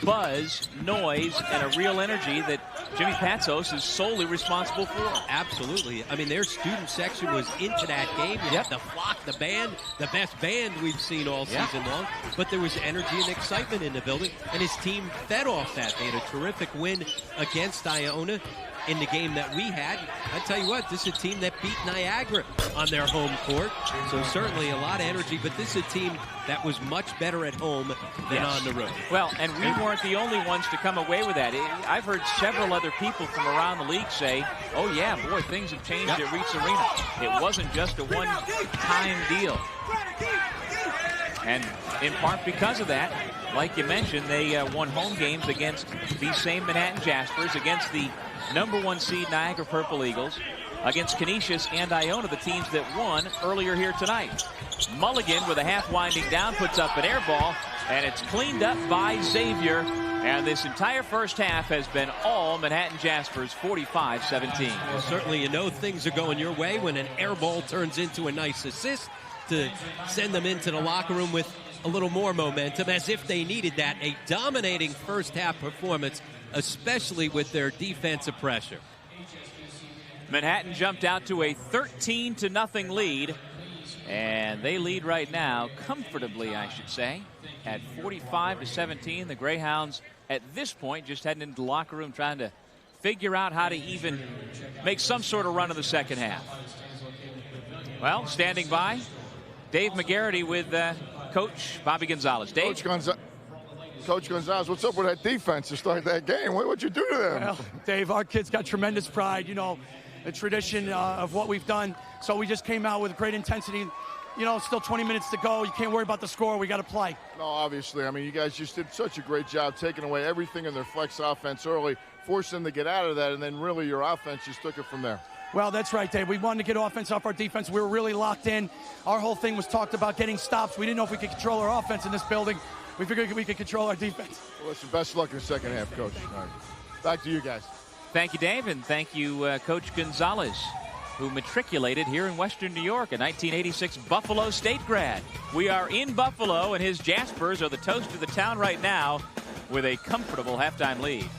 buzz, noise, and a real energy that Jimmy Patsos is solely responsible for. Absolutely. I mean, their student section was into that game. You had the flock, the band, the best band we've seen all season long. But there was energy and excitement in the building, and his team fed off that. They had a terrific win against Iona in the game that we had. I tell you what, this is a team that beat Niagara on their home court. So certainly a lot of energy, but this is a team that was much better at home than on the road. Well, and we weren't the only ones to come away with that. I've heard several other people from around the league say, oh yeah, boy, things have changed at Reitz Arena. It wasn't just a one-time deal. And in part because of that, like you mentioned, they won home games against these same Manhattan Jaspers, against the #1 seed Niagara Purple Eagles, against Canisius and Iona, the teams that won earlier here tonight. Mulligan with a half winding down puts up an air ball, And it's cleaned up by Xavier. And this entire first half has been all Manhattan Jaspers, 45-17. Well, certainly you know things are going your way when an air ball turns into a nice assist to send them into the locker room with a little more momentum, as if they needed that. A dominating first half performance, especially with their defensive pressure. Manhattan jumped out to a 13-0 lead. And they lead right now, comfortably, I should say, at 45-17. The Greyhounds, at this point, just heading into the locker room trying to figure out how to even make some sort of run in the second half. Well, standing by, Dave McGarity with Coach Bobby Gonzalez. Dave? Coach Gonzalez, what's up with that defense to start that game? What'd you do to them? Well, Dave, our kids got tremendous pride, you know, the tradition of what we've done. So we just came out with great intensity. You know, still 20 minutes to go. You can't worry about the score. We got to play. No, obviously. I mean, you guys just did such a great job taking away everything in their flex offense early, forcing them to get out of that, and then really your offense just took it from there. Well, that's right, Dave. We wanted to get offense off our defense. We were really locked in. Our whole thing was talked about getting stops. We didn't know if we could control our offense in this building. We figured we could control our defense. Well, listen, best of luck in the second half, Coach. All right. Back to you guys. Thank you, Dave, and thank you, Coach Gonzalez, who matriculated here in Western New York, a 1986 Buffalo State grad. We are in Buffalo, and his Jaspers are the toast of the town right now with a comfortable halftime lead.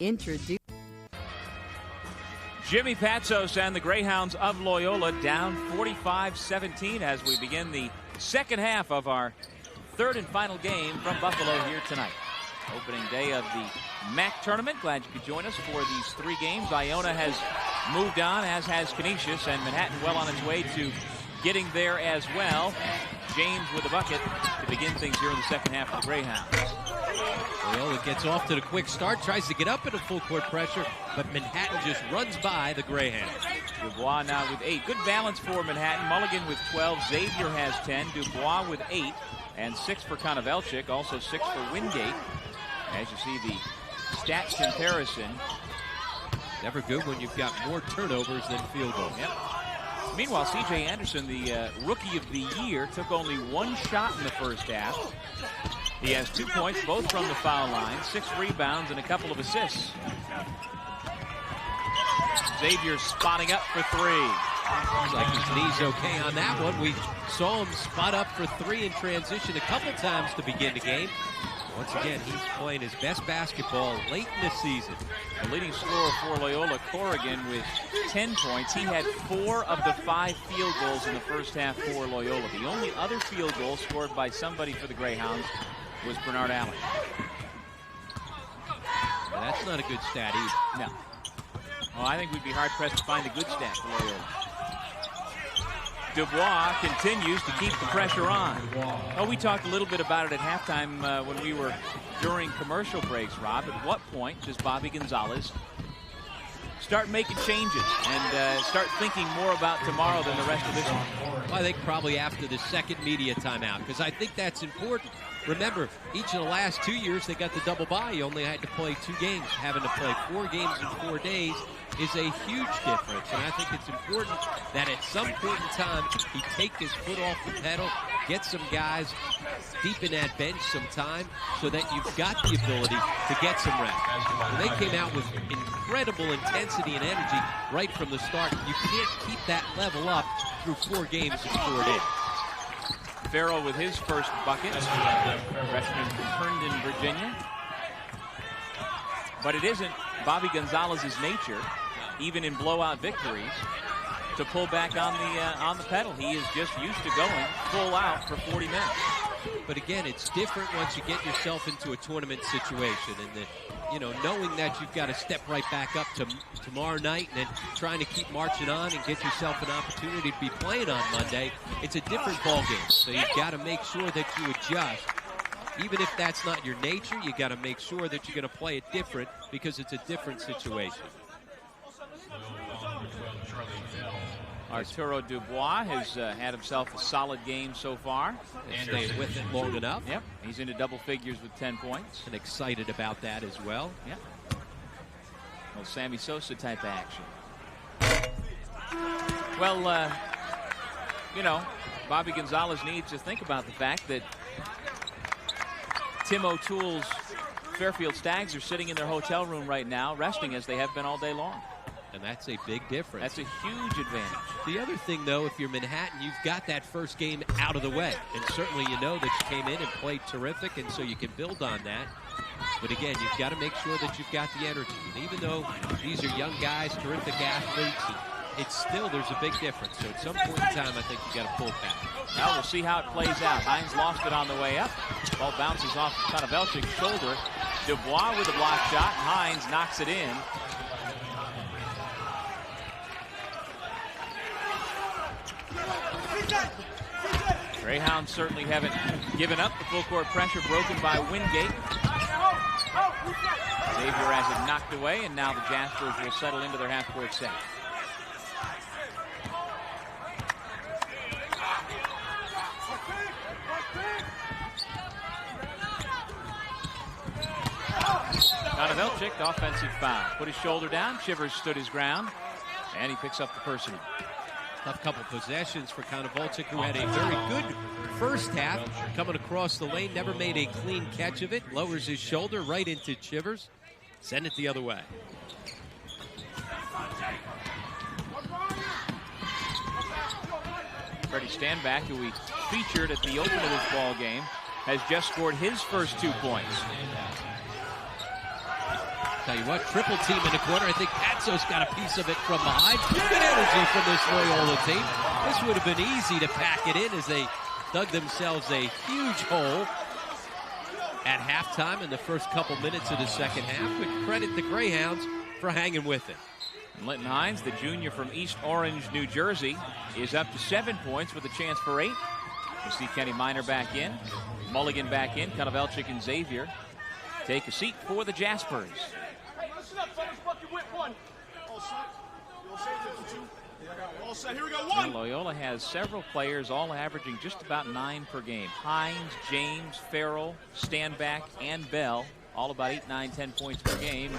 Introduce Jimmy Patsos and the Greyhounds of Loyola down 45-17 as we begin the second half of our third and final game from Buffalo here tonight. Opening day of the MAAC tournament. Glad you could join us for these three games. Iona has moved on, as has Canisius, and Manhattan well on its way to getting there as well. James with the bucket to begin things here in the second half of the Greyhounds. Loyola gets off to the quick start, tries to get up into full court pressure, but Manhattan just runs by the Greyhounds. Dubois now with 8. Good balance for Manhattan. Mulligan with 12. Xavier has 10. Dubois with 8. And 6 for Konovelchik. Also 6 for Wingate. As you see the stats comparison. Never good when you've got more turnovers than field goals. Yep. Meanwhile, C.J. Anderson, the Rookie of the Year, took only 1 shot in the first half. He has 2 points, both from the foul line, 6 rebounds, and a couple of assists. Xavier spotting up for 3. Looks like his knee's okay on that one. We saw him spot up for 3 in transition a couple times to begin the game. Once again, he's playing his best basketball late in the season. The leading scorer for Loyola, Corrigan, with 10 points. He had 4 of the 5 field goals in the first half for Loyola. The only other field goal scored by somebody for the Greyhounds was Bernard Allen. Well, that's not a good stat either. No. Well, I think we'd be hard-pressed to find a good stat for Loyola. Dubois continues to keep the pressure on. Oh, we talked a little bit about it at halftime when we were during commercial breaks, Rob. At what point does Bobby Gonzalez start making changes and start thinking more about tomorrow than the rest of this one? Well, I think probably after the second media timeout, because I think that's important. Remember, each of the last 2 years they got the double bye. You only had to play 2 games. Having to play 4 games in 4 days is a huge difference. And I think it's important that at some point in time he take his foot off the pedal, get some guys deep in that bench some time so that you've got the ability to get some rest. And they came out with incredible intensity and energy right from the start. You can't keep that level up through 4 games in 4 days. Farrell with his first bucket, freshman from Herndon, Virginia. But it isn't Bobby Gonzalez's nature, even in blowout victories, to pull back on the pedal. He is just used to going full out for 40 minutes. But again, it's different once you get yourself into a tournament situation, and knowing that you've got to step right back up to tomorrow night and then trying to keep marching on and get yourself an opportunity to be playing on Monday. It's a different ball game, so you've got to make sure that you adjust. Even if that's not your nature, you got to make sure that you're going to play it different because it's a different situation. Arturo Dubois has had himself a solid game so far. Stayed with it long enough. Yep, he's into double figures with 10 points. And excited about that as well. Yep. Well, Sammy Sosa type of action. Well, Bobby Gonzalez needs to think about the fact that Tim O'Toole's Fairfield Stags are sitting in their hotel room right now, resting as they have been all day long. And that's a big difference. That's a huge advantage. The other thing, though, if you're Manhattan, you've got that first game out of the way. And certainly you know that you came in and played terrific, and so you can build on that. But again, you've got to make sure that you've got the energy. And even though these are young guys, terrific athletes, it's still, there's a big difference. So at some point in time, I think you got to pull back. Now we'll see how it plays out. Hines lost it on the way up. Ball bounces off Konovelchik's shoulder. Dubois with a block shot, and Hines knocks it in. Greyhounds certainly haven't given up. The full court pressure broken by Wingate. Xavier has it knocked away, and now the Jaspers will settle into their half-court set. Konovelchik, offensive foul. Put his shoulder down. Chivers stood his ground, and he picks up the personal. Tough couple possessions for Konovelchik, who had a very good first half. Coming across the lane, never made a clean catch of it. Lowers his shoulder right into Chivers. Send it the other way. Freddie Standback, who we featured at the open of this ball game, has just scored his first 2 points. Tell you what, triple team in the corner. I think Patsos got a piece of it from behind. Good energy from this Loyola team. This would have been easy to pack it in as they dug themselves a huge hole at halftime in the first couple minutes of the second half. But credit the Greyhounds for hanging with it. And Linton Hines, the junior from East Orange, New Jersey, is up to 7 points with a chance for 8. You see Kenny Minor back in, Mulligan back in, Konovelchik and Xavier take a seat for the Jaspers. And Loyola has several players all averaging just about 9 per game. Hines, James, Farrell, Standback, and Bell, all about 8, 9, 10 points per game.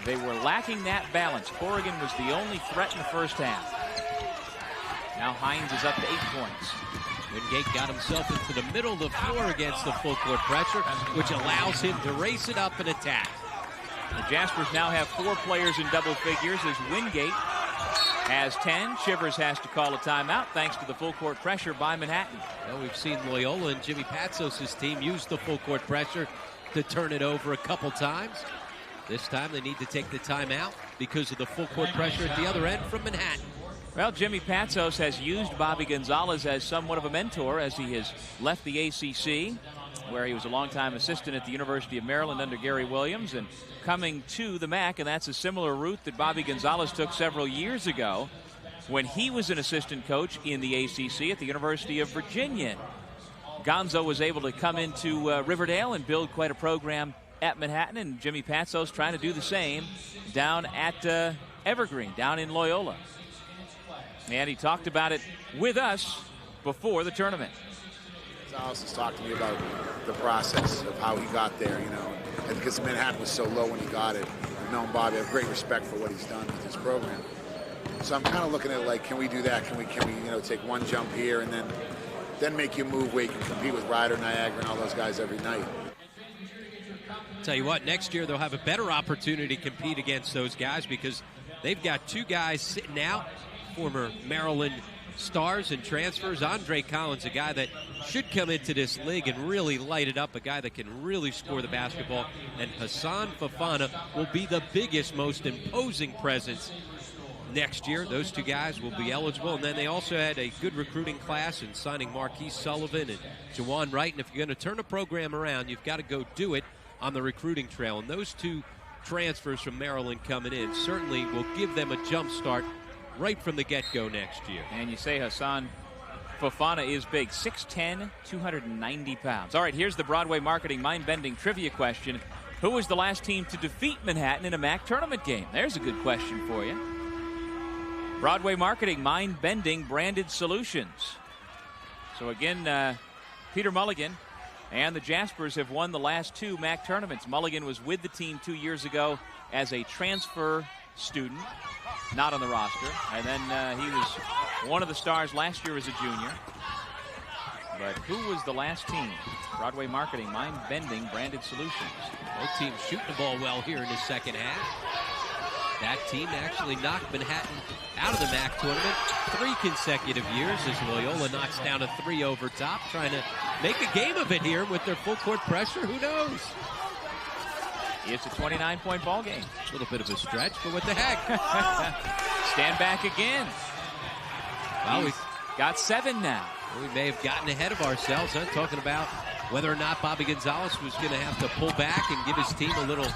They were lacking that balance. Corrigan was the only threat in the first half. Now Hines is up to 8 points. Wingate got himself into the middle of the floor against the full court pressure, which allows him to race it up and attack. The Jaspers now have 4 players in double figures as Wingate has 10. Chivers has to call a timeout thanks to the full court pressure by Manhattan. Well, we've seen Loyola and Jimmy Patsos' team use the full court pressure to turn it over a couple times. This time they need to take the timeout because of the full court pressure at the other end from Manhattan. Well, Jimmy Patsos has used Bobby Gonzalez as somewhat of a mentor as he has left the ACC, where he was a longtime assistant at the University of Maryland under Gary Williams, and coming to the MAAC, and that's a similar route that Bobby Gonzalez took several years ago when he was an assistant coach in the ACC at the University of Virginia. Gonzo was able to come into Riverdale and build quite a program at Manhattan, and Jimmy Patsos trying to do the same down at Evergreen, down in Loyola. And he talked about it with us before the tournament. Gonzalez was talking to me about the process of how he got there, you know, and because Manhattan was so low when he got it. I've known Bobby, I have great respect for what he's done with his program. So I'm kind of looking at it like, can we do that? Can we you know, take one jump here and then make you move where you can compete with Ryder, Niagara, and all those guys every night. Tell you what, next year they'll have a better opportunity to compete against those guys because they've got 2 guys sitting out, former Maryland stars and transfers. Andre Collins, a guy that should come into this league and really light it up, a guy that can really score the basketball. And Hassan Fofana will be the biggest, most imposing presence next year. Those 2 guys will be eligible. And then they also had a good recruiting class in signing Marquise Sullivan and Jawan Wright. And if you're going to turn a program around, you've got to go do it on the recruiting trail. And those 2 transfers from Maryland coming in certainly will give them a jump start right from the get-go next year. And you say Hassan Fofana is big, 6'10", 290 pounds. All right, here's the Broadway Marketing mind-bending trivia question. Who was the last team to defeat Manhattan in a MAAC tournament game? There's a good question for you. Broadway Marketing mind-bending branded solutions. So again, Peter Mulligan and the Jaspers have won the last 2 MAAC tournaments. Mulligan was with the team 2 years ago as a transfer student, not on the roster. And then he was one of the stars last year as a junior. But who was the last team? Broadway Marketing, Mind Bending, Branded Solutions. Both teams shooting the ball well here in the second half. That team actually knocked Manhattan out of the MAAC tournament 3 consecutive years as Loyola knocks down a 3 over top, trying to make a game of it here with their full court pressure. Who knows? It's a 29-point ball game. A little bit of a stretch, but what the heck? Stand back again. Well, we got 7 now. We may have gotten ahead of ourselves. I'm talking about whether or not Bobby Gonzalez was going to have to pull back and give his team a little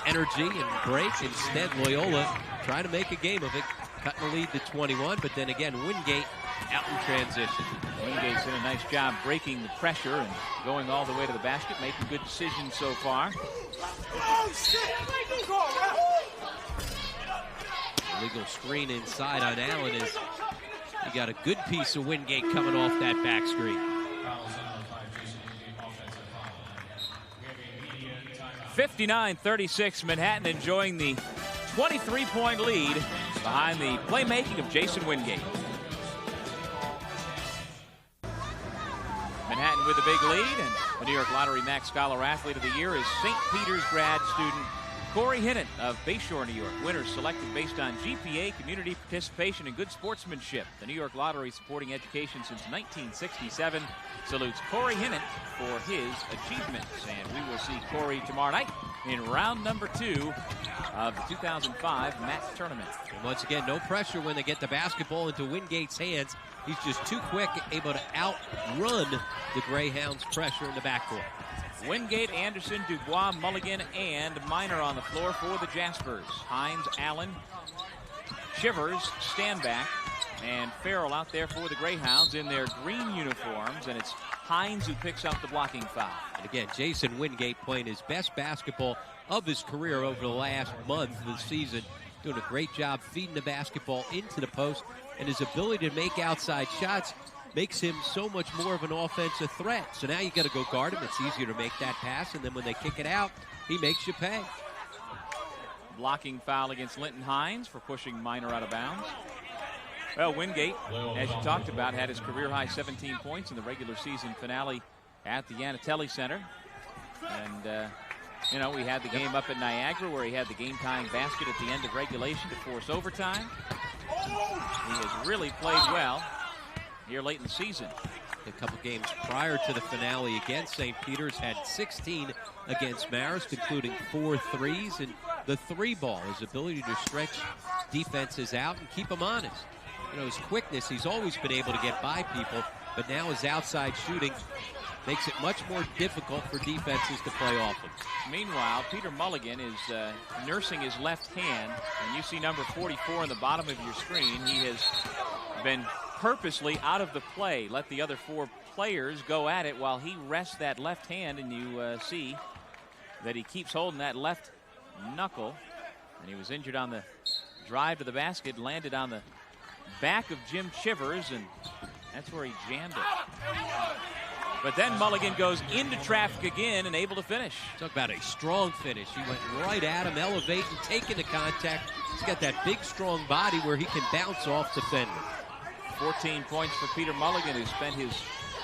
energy and break. Instead, Loyola trying to make a game of it, cutting the lead to 21, but then again, Wingate out in transition. Wingate's done a nice job breaking the pressure and going all the way to the basket, making good decisions so far. Illegal screen inside on Allen is you got a good piece of Wingate coming off that back screen. 59-36, Manhattan enjoying the 23-point lead behind the playmaking of Jason Wingate. Manhattan with a big lead, and the New York Lottery MAAC Scholar Athlete of the Year is St. Peter's grad student Corey Hinnant of Bayshore, New York. Winners selected based on GPA, community participation, and good sportsmanship. The New York Lottery, supporting education since 1967, salutes Corey Hinnant for his achievements. And we will see Corey tomorrow night in round number 2 of the 2005 MAAC tournament. And once again, no pressure when they get the basketball into Wingate's hands. He's just too quick, able to outrun the Greyhounds' pressure in the backcourt. Wingate, Anderson, Dubois, Mulligan, and Minor on the floor for the Jaspers. Hines, Allen, Shivers, Standback, and Farrell out there for the Greyhounds in their green uniforms, and it's Hines who picks up the blocking foul. And again, Jason Wingate playing his best basketball of his career over the last month of the season, doing a great job feeding the basketball into the post, and his ability to make outside shots makes him so much more of an offensive threat. So now you got to go guard him. It's easier to make that pass, and then when they kick it out, he makes you pay. Blocking foul against Linton Hines for pushing Minor out of bounds. Well, Wingate, as you talked about, had his career-high 17 points in the regular season finale at the Yanatelli Center. And, you know, we had the game up at Niagara where he had the game-tying basket at the end of regulation to force overtime. He has really played well here late in the season. A couple games prior to the finale against St. Peter's, had 16 against Marist, including 4 threes, and the 3-ball, his ability to stretch defenses out and keep them honest. You know, his quickness, he's always been able to get by people, but now his outside shooting makes it much more difficult for defenses to play off him. Meanwhile, Peter Mulligan is nursing his left hand, and you see number 44 on the bottom of your screen. He has been purposely out of the play, let the other 4 players go at it while he rests that left hand, and you see that he keeps holding that left knuckle, and he was injured on the drive to the basket, landed on the back of Jim Chivers, and that's where he jammed it. But then Mulligan goes into traffic again and able to finish. Talk about a strong finish. He went right at him, elevating, taking the contact. He's got that big, strong body where he can bounce off defenders. 14 points for Peter Mulligan, who spent his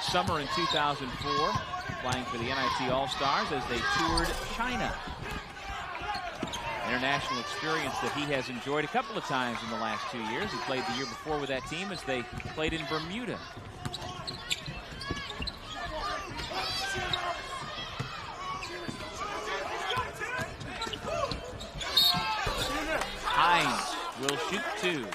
summer in 2004 playing for the NIT All-Stars as they toured China. International experience that he has enjoyed a couple of times in the last 2 years. He played the year before with that team as they played in Bermuda. Hines will shoot 2.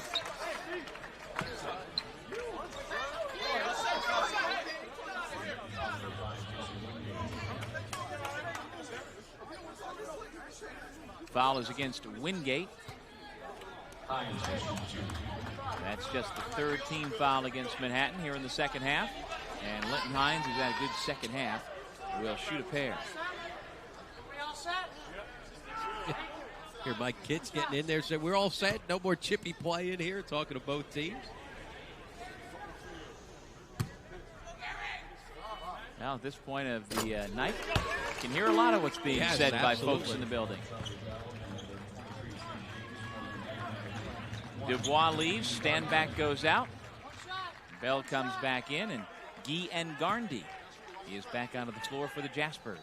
Foul is against Wingate. That's just the 3rd team foul against Manhattan here in the second half. And Linton Hines, who's had a good second half, will shoot a pair. Here, Mike Kitt's getting in there, saying we're all set. No more chippy play in here, talking to both teams. Now, at this point of the night, you can hear a lot of what's being said by folks in the building. Dubois leaves. Standback goes out. Bell comes back in, and Guy Ngarndi is back onto the floor for the Jaspers.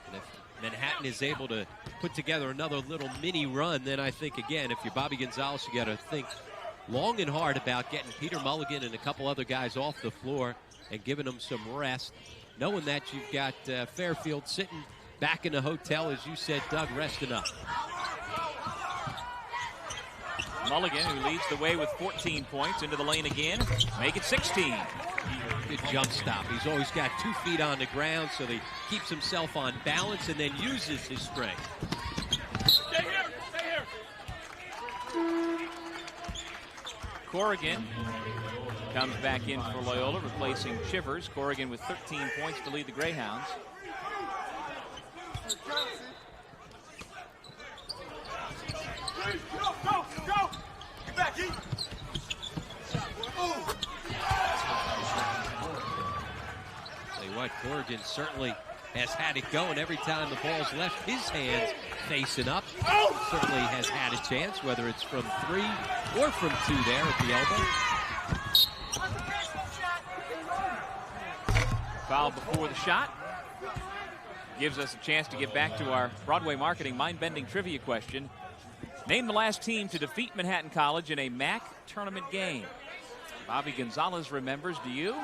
And if Manhattan is able to put together another little mini run, then I think, again, if you're Bobby Gonzalez, you got to think long and hard about getting Peter Mulligan and a couple other guys off the floor and giving them some rest, knowing that you've got Fairfield sitting back in the hotel, as you said, Doug, resting up. Mulligan, who leads the way with 14 points, into the lane again. Make it 16. Good jump stop. He's always got 2 feet on the ground, so he keeps himself on balance and then uses his strength. Stay here. Stay here. Corrigan comes back in for Loyola, replacing Chivers. Corrigan with 13 points to lead the Greyhounds. Go! Get back, Heat! Tell you what, Corrigan certainly has had it going every time the ball's left his hands facing up. Certainly has had a chance, whether it's from 3 or from 2 there at the elbow. Foul before the shot. Gives us a chance to get back to our Broadway Marketing mind-bending trivia question. Name the last team to defeat Manhattan College in a MAAC tournament game. Bobby Gonzalez remembers. Do you?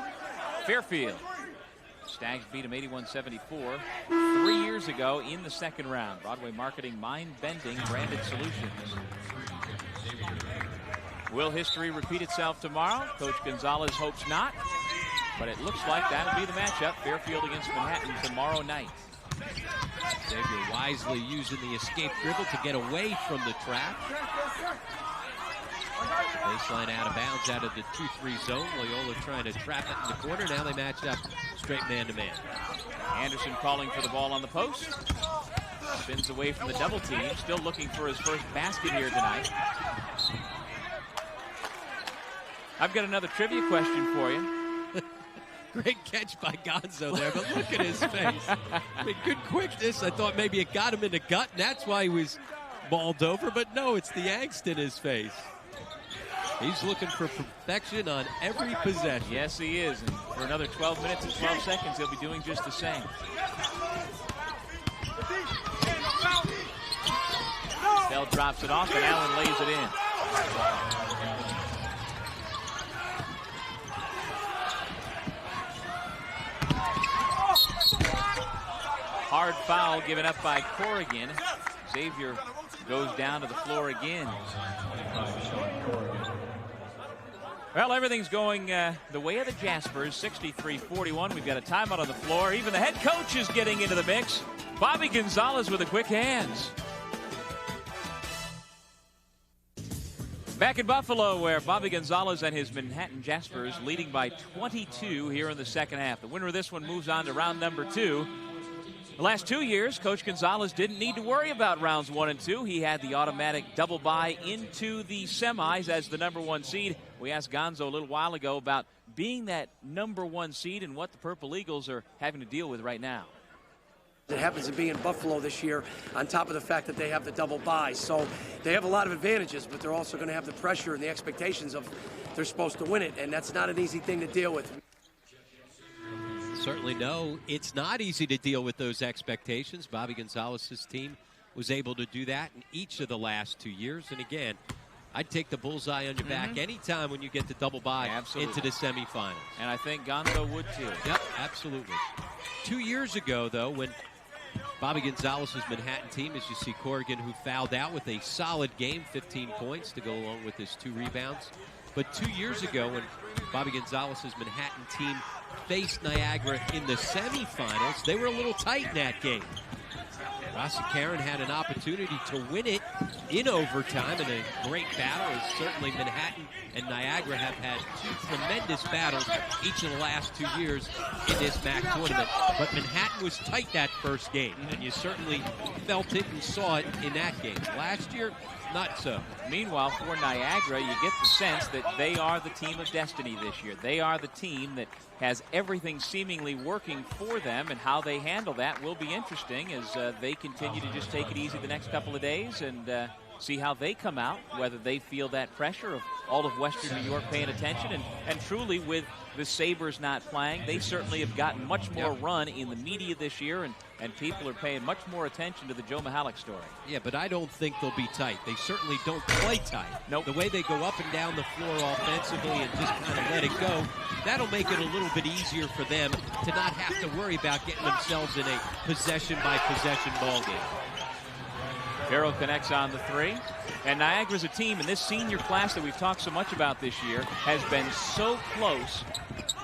Fairfield. Stags beat him 81-74 3 years ago in the second round. Broadway Marketing mind-bending branded solutions. Will history repeat itself tomorrow? Coach Gonzalez hopes not, but it looks like that'll be the matchup. Fairfield against Manhattan tomorrow night. Xavier wisely using the escape dribble to get away from the trap. Baseline out of bounds out of the 2-3 zone. Loyola trying to trap it in the corner. Now they match up straight man-to-man. Anderson calling for the ball on the post. Spins away from the double team. Still looking for his first basket here tonight. I've got another trivia question for you. Great catch by Gonzo there, but look at his face. I mean, good quickness. I thought maybe it got him in the gut, and that's why he was balled over. But no, it's the angst in his face. He's looking for perfection on every possession. Yes, he is. And for another 12 minutes and 12 seconds, he'll be doing just the same. Bell drops it off, and Allen lays it in. Hard foul given up by Corrigan. Xavier goes down to the floor again. Well, everything's going the way of the Jaspers, 63-41. We've got a timeout on the floor. Even the head coach is getting into the mix. Bobby Gonzalez with the quick hands. Back in Buffalo, where Bobby Gonzalez and his Manhattan Jaspers leading by 22 here in the second half. The winner of this one moves on to round number 2. The last 2 years, Coach Gonzalez didn't need to worry about rounds 1 and 2. He had the automatic double bye into the semis as the number 1 seed. We asked Gonzo a little while ago about being that number 1 seed and what the Purple Eagles are having to deal with right now. It happens to be in Buffalo this year, on top of the fact that they have the double bye. So they have a lot of advantages, but they're also going to have the pressure and the expectations of they're supposed to win it, and that's not an easy thing to deal with. Certainly no, it's not easy to deal with those expectations. Bobby Gonzalez's team was able to do that in each of the last 2 years. And again, I'd take the bullseye on your back anytime when you get the double bye into the semifinals. And I think Gonzo would too. Yep, absolutely. 2 years ago, though, when Bobby Gonzalez's Manhattan team, as you see Corrigan, who fouled out with a solid game, 15 points to go along with his 2 rebounds. But 2 years ago, when Bobby Gonzalez's Manhattan team faced Niagara in the semifinals, they were a little tight in that game. Rossi Karen had an opportunity to win it in overtime in a great battle, as certainly Manhattan and Niagara have had two tremendous battles each of the last 2 years in this MAAC tournament. But Manhattan was tight that first game, and you certainly felt it and saw it in that game. Last year, not so. Meanwhile, for Niagara, you get the sense that they are the team of destiny this year. They are the team that has everything seemingly working for them, and how they handle that will be interesting as they continue to just take it easy the next couple of days and see how they come out, whether they feel that pressure of all of Western New York paying attention. And truly, with the Sabres not playing, they certainly have gotten much more run in the media this year, and people are paying much more attention to the Joe Mihalik story. Yeah, but I don't think they'll be tight. They certainly don't play tight. Nope. The way they go up and down the floor offensively and just kind of let it go, that'll make it a little bit easier for them to not have to worry about getting themselves in a possession-by-possession ball game. Farrell connects on the three. And Niagara's a team in this senior class that we've talked so much about this year has been so close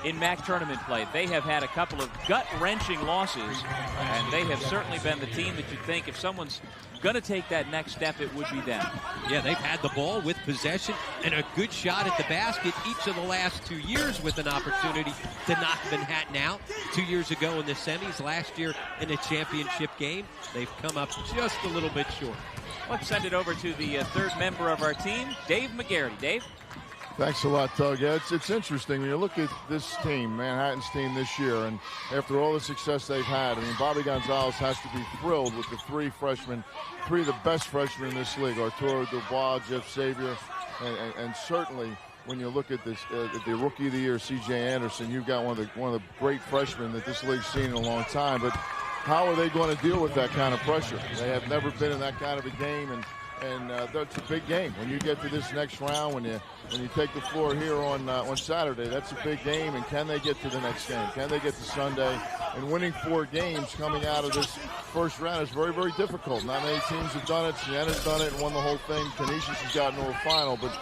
in MAAC tournament play. They have had a couple of gut-wrenching losses, and they have certainly been the team that you think if someone's going to take that next step, it would be them. Yeah, they've had the ball with possession and a good shot at the basket each of the last 2 years with an opportunity to knock Manhattan out. 2 years ago in the semis, last year in a championship game. They've come up just a little bit short. Let's send it over to the third member of our team, Dave McGarity. Dave? Thanks a lot, Doug. Yeah, it's interesting when you look at this team, Manhattan's team this year, and after all the success they've had, I mean, Bobby Gonzalez has to be thrilled with the three of the best freshmen in this league, Arturo Dubois, Jeff Xavier, and certainly when you look at this, the Rookie of the Year, C.J. Anderson, you've got one of the great freshmen that this league's seen in a long time. But how are they going to deal with that kind of pressure? They have never been in that kind of a game, and that's a big game. When you get to this next round, when you take the floor here on Saturday, that's a big game. And can they get to the next game? Can they get to Sunday? And winning 4 games coming out of this first round is very, very difficult. Not many teams have done it. Sienna's done it and won the whole thing. Canisius has gotten to a final. But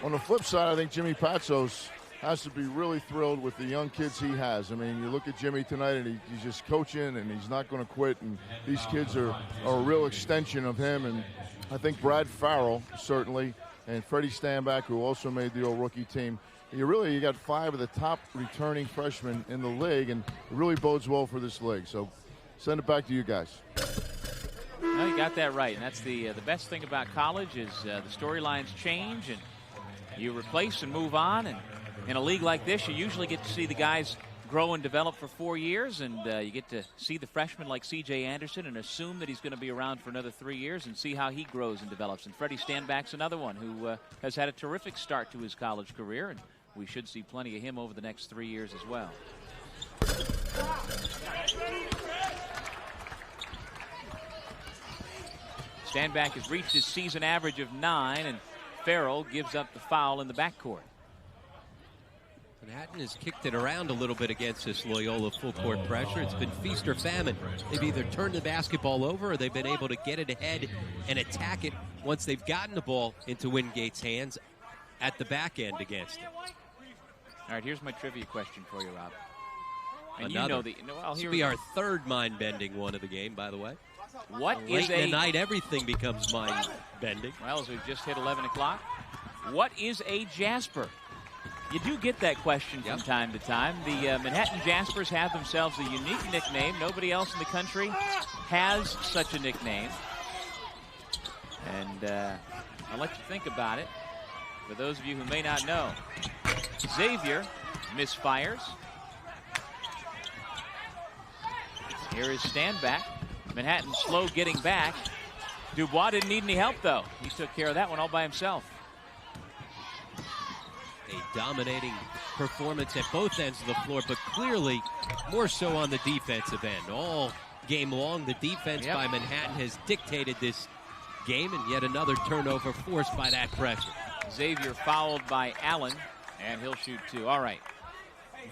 on the flip side, I think Jimmy Patsos has to be really thrilled with the young kids he has. I mean, you look at Jimmy tonight, and he's just coaching, and he's not going to quit. And these kids are a real extension of him. And I think Brad Farrell, certainly, and Freddie Stanback, who also made the all-rookie team. You got 5 of the top returning freshmen in the league, and it really bodes well for this league. So send it back to you guys. No, you got that right, and that's the best thing about college is the storylines change, and you replace and move on. And in a league like this, you usually get to see the guys grow and develop for 4 years, and you get to see the freshmen like C.J. Anderson and assume that he's going to be around for another 3 years and see how he grows and develops. And Freddie Stanback's another one who has had a terrific start to his college career, and we should see plenty of him over the next 3 years as well. Stanback has reached his season average of 9, and Farrell gives up the foul in the backcourt. Manhattan has kicked it around a little bit against this Loyola full court pressure. It's been feast or famine. They've either turned the basketball over or they've been able to get it ahead and attack it once they've gotten the ball into Wingate's hands at the back end against him. All right, here's my trivia question for you, Rob. And Another. You know this will be our third mind-bending one of the game, by the way. What is late in the night, everything becomes mind-bending. Well, as we've just hit 11 o'clock, what is a Jasper? You do get that question from time to time. The Manhattan Jaspers have themselves a unique nickname. Nobody else in the country has such a nickname. And I'll let you think about it. For those of you who may not know, Xavier misfires. Here is Stanback. Manhattan slow getting back. Dubois didn't need any help, though. He took care of that one all by himself. A dominating performance at both ends of the floor, but clearly more so on the defensive end. All game long, the defense by Manhattan has dictated this game, and yet another turnover forced by that pressure. Xavier fouled by Allen, and he'll shoot 2. All right.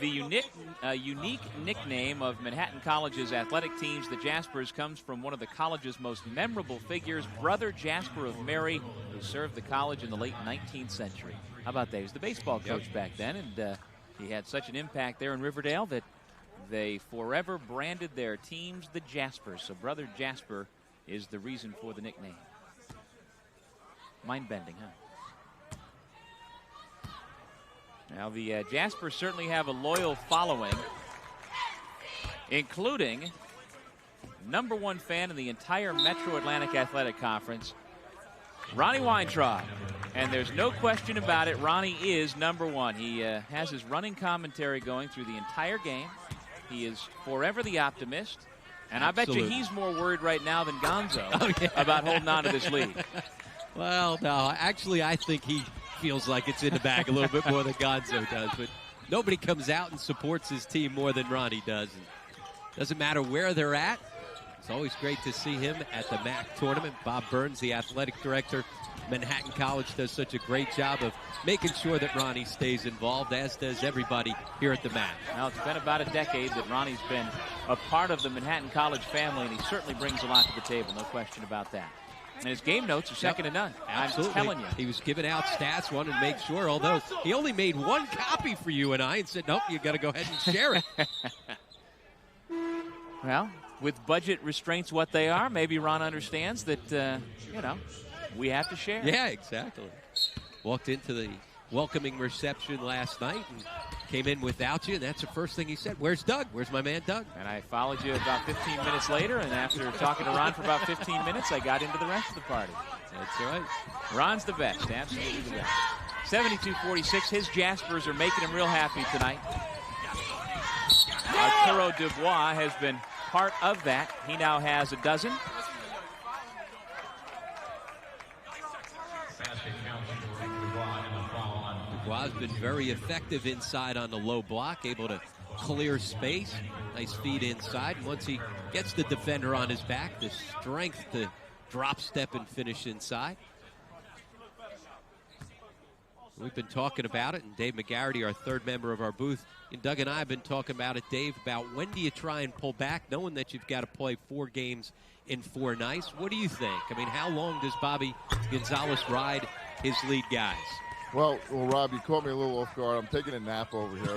The unique nickname of Manhattan College's athletic teams, the Jaspers, comes from one of the college's most memorable figures, Brother Jasper of Mary, who served the college in the late 19th century. How about that? He was the baseball coach back then, and he had such an impact there in Riverdale that they forever branded their teams the Jaspers. So Brother Jasper is the reason for the nickname. Mind-bending, huh? Now, the Jaspers certainly have a loyal following, including #1 fan in the entire Metro Atlantic Athletic Conference, Ronnie Weintraub. And there's no question about it, Ronnie is #1. He has his running commentary going through the entire game. He is forever the optimist. And Absolutely. I bet you he's more worried right now than Gonzo about holding on to this lead. Well, no, actually, I think he feels like it's in the bag a little bit more than Gonzo does. But nobody comes out and supports his team more than Ronnie does. And doesn't matter where they're at. It's always great to see him at the MAAC tournament. Bob Burns, the athletic director, Manhattan College, does such a great job of making sure that Ronnie stays involved, as does everybody here at the MAAC. Well, it's been about a decade that Ronnie's been a part of the Manhattan College family, and he certainly brings a lot to the table, no question about that. And his game notes are second to none. Absolutely. I'm telling you. He was giving out stats, wanted to make sure, although he only made one copy for you and I and said, nope, you got to go ahead and share it. Well, with budget restraints what they are, maybe Ron understands that, we have to share. Yeah, exactly. Walked into the welcoming reception last night and came in without you, and that's the first thing he said. Where's Doug? Where's my man Doug? And I followed you about 15 minutes later, and after talking to Ron for about 15 minutes, I got into the rest of the party. That's right. Ron's the best, absolutely the best. 72-46, his Jaspers are making him real happy tonight. Arturo Dubois has been part of that. He now has a dozen. Dubois has been very effective inside on the low block, able to clear space. Nice feed inside. And once he gets the defender on his back, the strength to drop step and finish inside. We've been talking about it, and Dave McGarity, our third member of our booth, and Doug and I have been talking about it, Dave, about when do you try and pull back, knowing that you've got to play 4 games in 4 nights. What do you think? I mean, how long does Bobby Gonzalez ride his lead guys? Well, Rob, you caught me a little off guard. I'm taking a nap over here.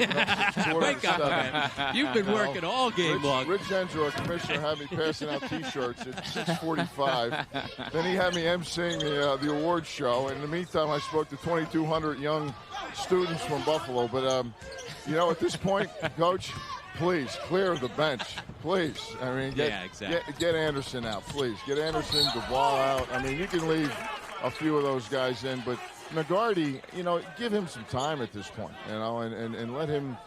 Wake up, man. You've been working all game long. Rich Enzo, our commissioner, had me passing out T-shirts at 6:45. Then he had me emceeing the awards show. And in the meantime, I spoke to 2,200 young students from Buffalo. But, at this point, Coach, please, clear the bench. Please. I mean, get Anderson out, please. Get Anderson, Dubois out. I mean, you can leave a few of those guys in, but McGarty, give him some time at this point, and let him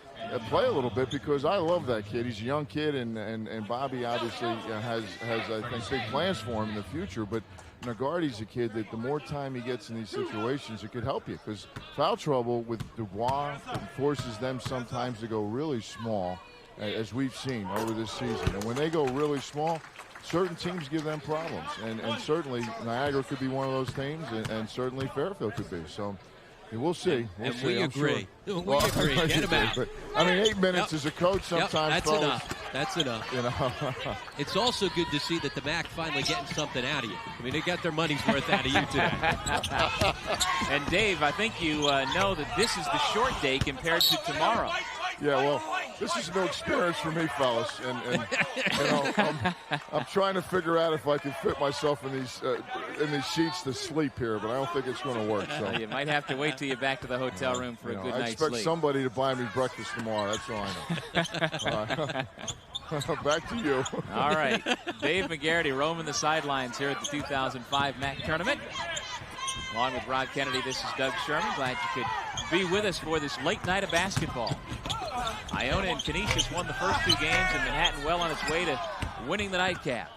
play a little bit, because I love that kid. He's a young kid, and Bobby obviously has I think, big plans for him in the future. But McGarty's a kid that the more time he gets in these situations, it could help you, because foul trouble with Dubois forces them sometimes to go really small, as we've seen over this season. And when they go really small, certain teams give them problems, and certainly Niagara could be one of those teams, and certainly Fairfield could be. So we'll see. We agree. Sure. We agree. Get him out. But, 8 minutes as a coach sometimes. That's enough. That's enough. It's also good to see that the MAAC finally getting something out of you. I mean, they got their money's worth out of you today. And Dave, I think you know that this is the short day compared to tomorrow. Yeah, well, this is no experience for me, fellas, and I'm trying to figure out if I can fit myself in these sheets to sleep here, but I don't think it's going to work. So you might have to wait till you're back to the hotel room for a good night's sleep. I expect somebody to buy me breakfast tomorrow. That's all I know. Back to you. All right, Dave McGarity roaming the sidelines here at the 2005 MAAC tournament. Along with Rod Kennedy, this is Doug Sherman. Glad you could be with us for this late night of basketball. Iona and Canisius won the first 2 games, and Manhattan well on its way to winning the nightcap.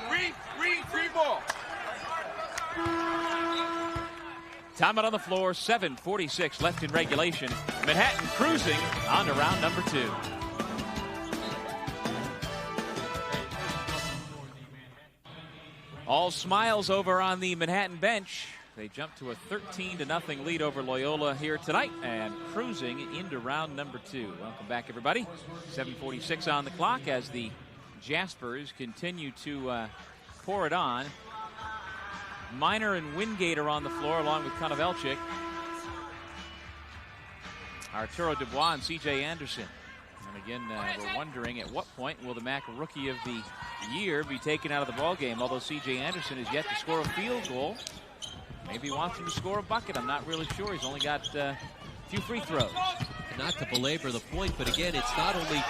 Free ball. Timeout on the floor, 7:46 left in regulation. Manhattan cruising on to round number 2. All smiles over on the Manhattan bench. They jump to a 13-0 lead over Loyola here tonight and cruising into round number 2. Welcome back, everybody. 7:46 on the clock as the Jaspers continue to pour it on. Miner and Wingate are on the floor along with Konovelchik. Arturo Dubois and C.J. Anderson And again, we're wondering at what point will the MAAC Rookie of the Year be taken out of the ballgame, although C.J. Anderson has yet to score a field goal. Maybe he wants him to score a bucket. I'm not really sure. He's only got a few free throws. Not to belabor the point, but again, it's not only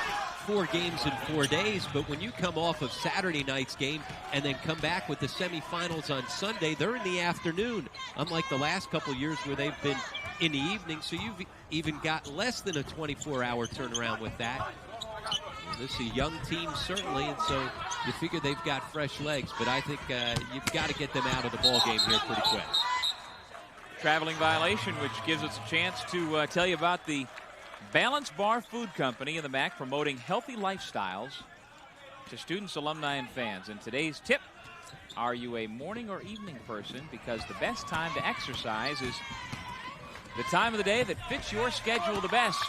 4 games in 4 days, but when you come off of Saturday night's game and then come back with the semifinals on Sunday, they're in the afternoon, unlike the last couple years where they've been in the evening. So you've even got less than a 24-hour turnaround with that. This is a young team, certainly, and so you figure they've got fresh legs, but I think you've got to get them out of the ball game here pretty quick. Traveling violation, which gives us a chance to tell you about the Balance Bar Food Company in the MAAC, promoting healthy lifestyles to students, alumni, and fans. And today's tip: are you a morning or evening person? Because the best time to exercise is the time of the day that fits your schedule the best.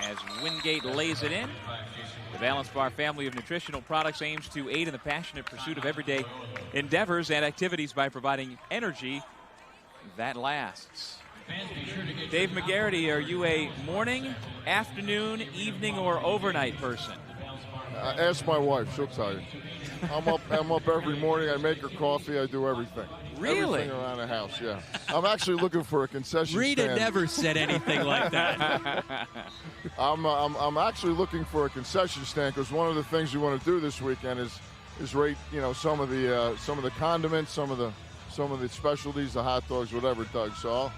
As Wingate lays it in, the Balance Bar family of nutritional products aims to aid in the passionate pursuit of everyday endeavors and activities by providing energy that lasts. Dave McGarity, are you a morning, afternoon, evening, or overnight person? Ask my wife; she'll tell you. I'm up every morning. I make her coffee. I do everything. Really? Everything around the house, yeah. I'm actually looking for a concession Rita stand. never said anything like that. I'm actually looking for a concession stand because one of the things we want to do this weekend is rate some of the condiments, some of the specialties, the hot dogs, whatever, Doug. So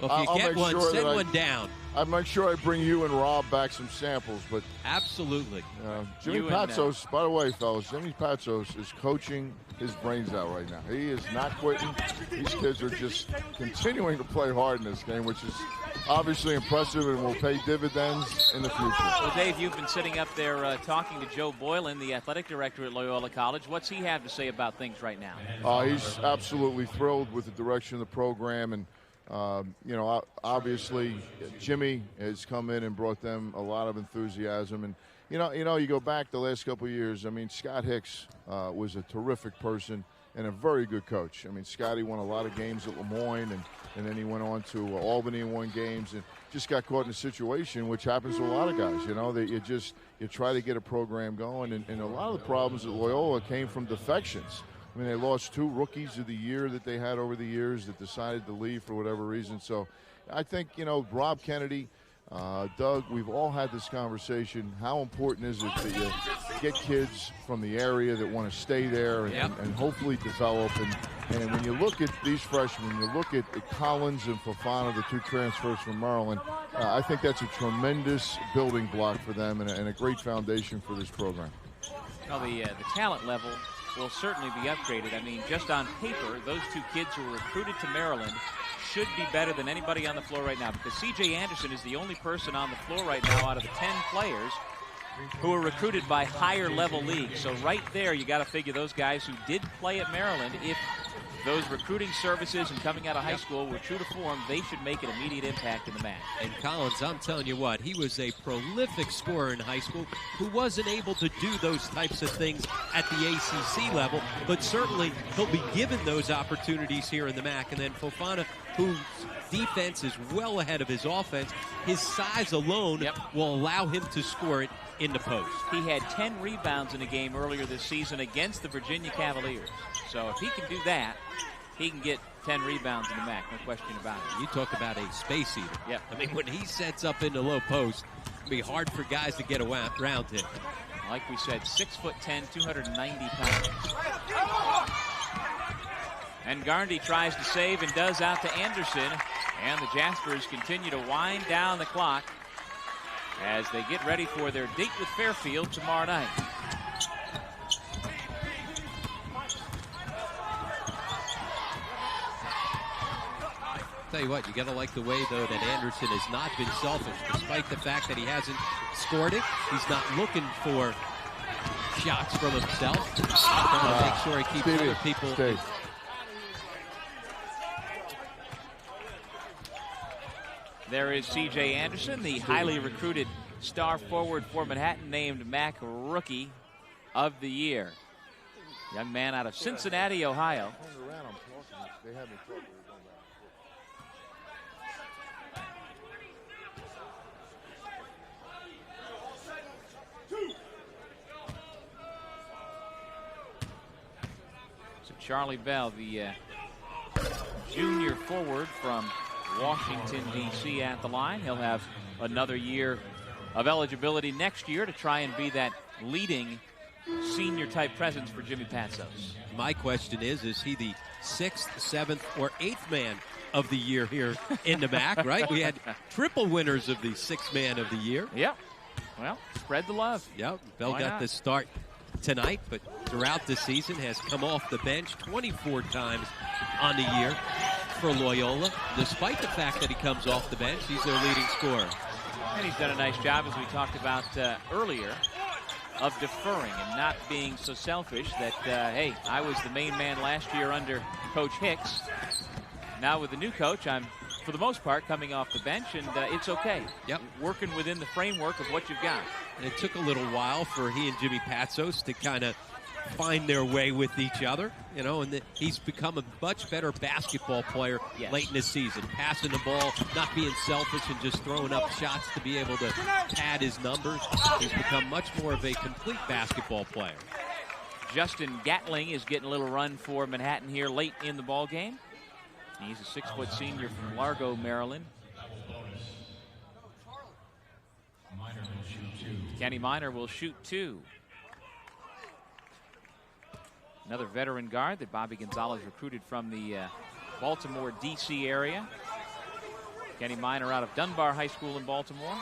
Well, if you get one, send one down. I'll make sure I bring you and Rob back some samples. But absolutely. Jimmy Patsos, by the way, fellas, Jimmy Patsos is coaching his brains out right now. He is not quitting. These kids are just continuing to play hard in this game, which is obviously impressive and will pay dividends in the future. Well, Dave, you've been sitting up there talking to Joe Boylan, the athletic director at Loyola College. What's he have to say about things right now? He's absolutely thrilled with the direction of the program, and obviously Jimmy has come in and brought them a lot of enthusiasm. And you go back the last couple of years. I mean, Scott Hicks was a terrific person and a very good coach. I mean, Scotty won a lot of games at Lemoyne, and then he went on to Albany and won games, and just got caught in a situation which happens to a lot of guys. That you try to get a program going, and a lot of the problems at Loyola came from defections. I mean, they lost 2 rookies of the year that they had over the years that decided to leave for whatever reason. So I think, Rob Kennedy, Doug, we've all had this conversation. How important is it that you get kids from the area that want to stay there and hopefully develop? And when you look at these freshmen, you look at Collins and Fofana, the 2 transfers from Maryland, I think that's a tremendous building block for them and a great foundation for this program. Well, the talent level will certainly be upgraded. I mean, just on paper, those 2 kids who were recruited to Maryland should be better than anybody on the floor right now, because C.J. Anderson is the only person on the floor right now out of the 10 players who are recruited by higher level leagues. So right there, you got to figure those guys who did play at Maryland, if those recruiting services and coming out of high school were true to form, they should make an immediate impact in the match. And Collins, I'm telling you what, he was a prolific scorer in high school who wasn't able to do those types of things at the ACC level, but certainly he'll be given those opportunities here in the MAAC. And then Fofana, whose defense is well ahead of his offense, his size alone will allow him to score it in the post. He had 10 rebounds in a game earlier this season against the Virginia Cavaliers. So if he can do that, he can get 10 rebounds in the MAAC, no question about it. You talk about a space eater. Yep. I mean, when he sets up in the low post, it'll be hard for guys to get around him. Like we said, 6'10", 290 pounds. And Garndy tries to save and does out to Anderson. And the Jaspers continue to wind down the clock as they get ready for their date with Fairfield tomorrow night. Tell you what, you got to like the way, though, that Anderson has not been selfish. Despite the fact that he hasn't scored it, he's not looking for shots from himself. Trying to make sure he keeps other people. There is C.J. Anderson, the highly recruited star forward for Manhattan, named MAAC Rookie of the Year. Young man out of Cincinnati, Ohio. Charlie Bell, the junior forward from Washington, D.C. at the line. He'll have another year of eligibility next year to try and be that leading senior-type presence for Jimmy Patsos. My question is he the 6th, 7th, or 8th man of the year here in the MAAC, right? We had triple winners of the 6th man of the year. Yep. Well, spread the love. Yep. Bell Why got not? the start tonight, but throughout the season has come off the bench 24 times on the year for Loyola. Despite the fact that he comes off the bench, he's their leading scorer. And he's done a nice job, as we talked about earlier, of deferring and not being so selfish that, hey, I was the main man last year under Coach Hicks. Now with the new coach, I'm, for the most part, coming off the bench, and it's okay. Yep. Working within the framework of what you've got. And it took a little while for he and Jimmy Patsos to kind of find their way with each other, you know, and he's become a much better basketball player late in the season, passing the ball, not being selfish and just throwing up shots to be able to pad his numbers. He's become much more of a complete basketball player. Justin Gatling is getting a little run for Manhattan here late in the ball game. He's a 6-foot senior from Largo, Maryland. Kenny Minor will shoot 2. Another veteran guard that Bobby Gonzalez recruited from the Baltimore, D.C. area. Kenny Minor out of Dunbar High School in Baltimore,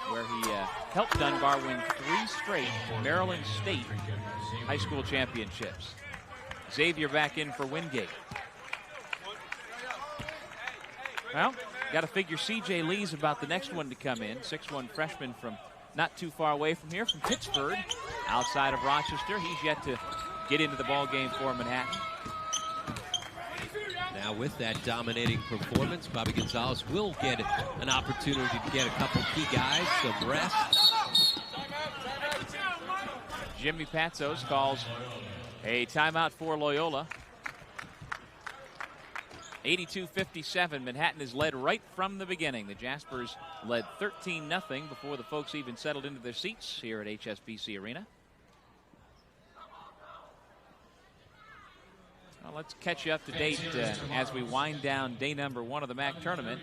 where he helped Dunbar win 3 straight Maryland State high school championships. Xavier back in for Wingate. Well, got to figure C.J. Lee's about the next one to come in. 6'1" freshman from not too far away from here, from Pittsburgh, outside of Rochester. He's yet to get into the ball game for Manhattan. Now with that dominating performance, Bobby Gonzalez will get an opportunity to get a couple key guys some rest. Jimmy Patsos calls a timeout for Loyola. 82-57, Manhattan is led right from the beginning. The Jaspers led 13-0 before the folks even settled into their seats here at HSBC Arena. Well, let's catch you up to date as we wind down day number 1 of the MAAC tournament.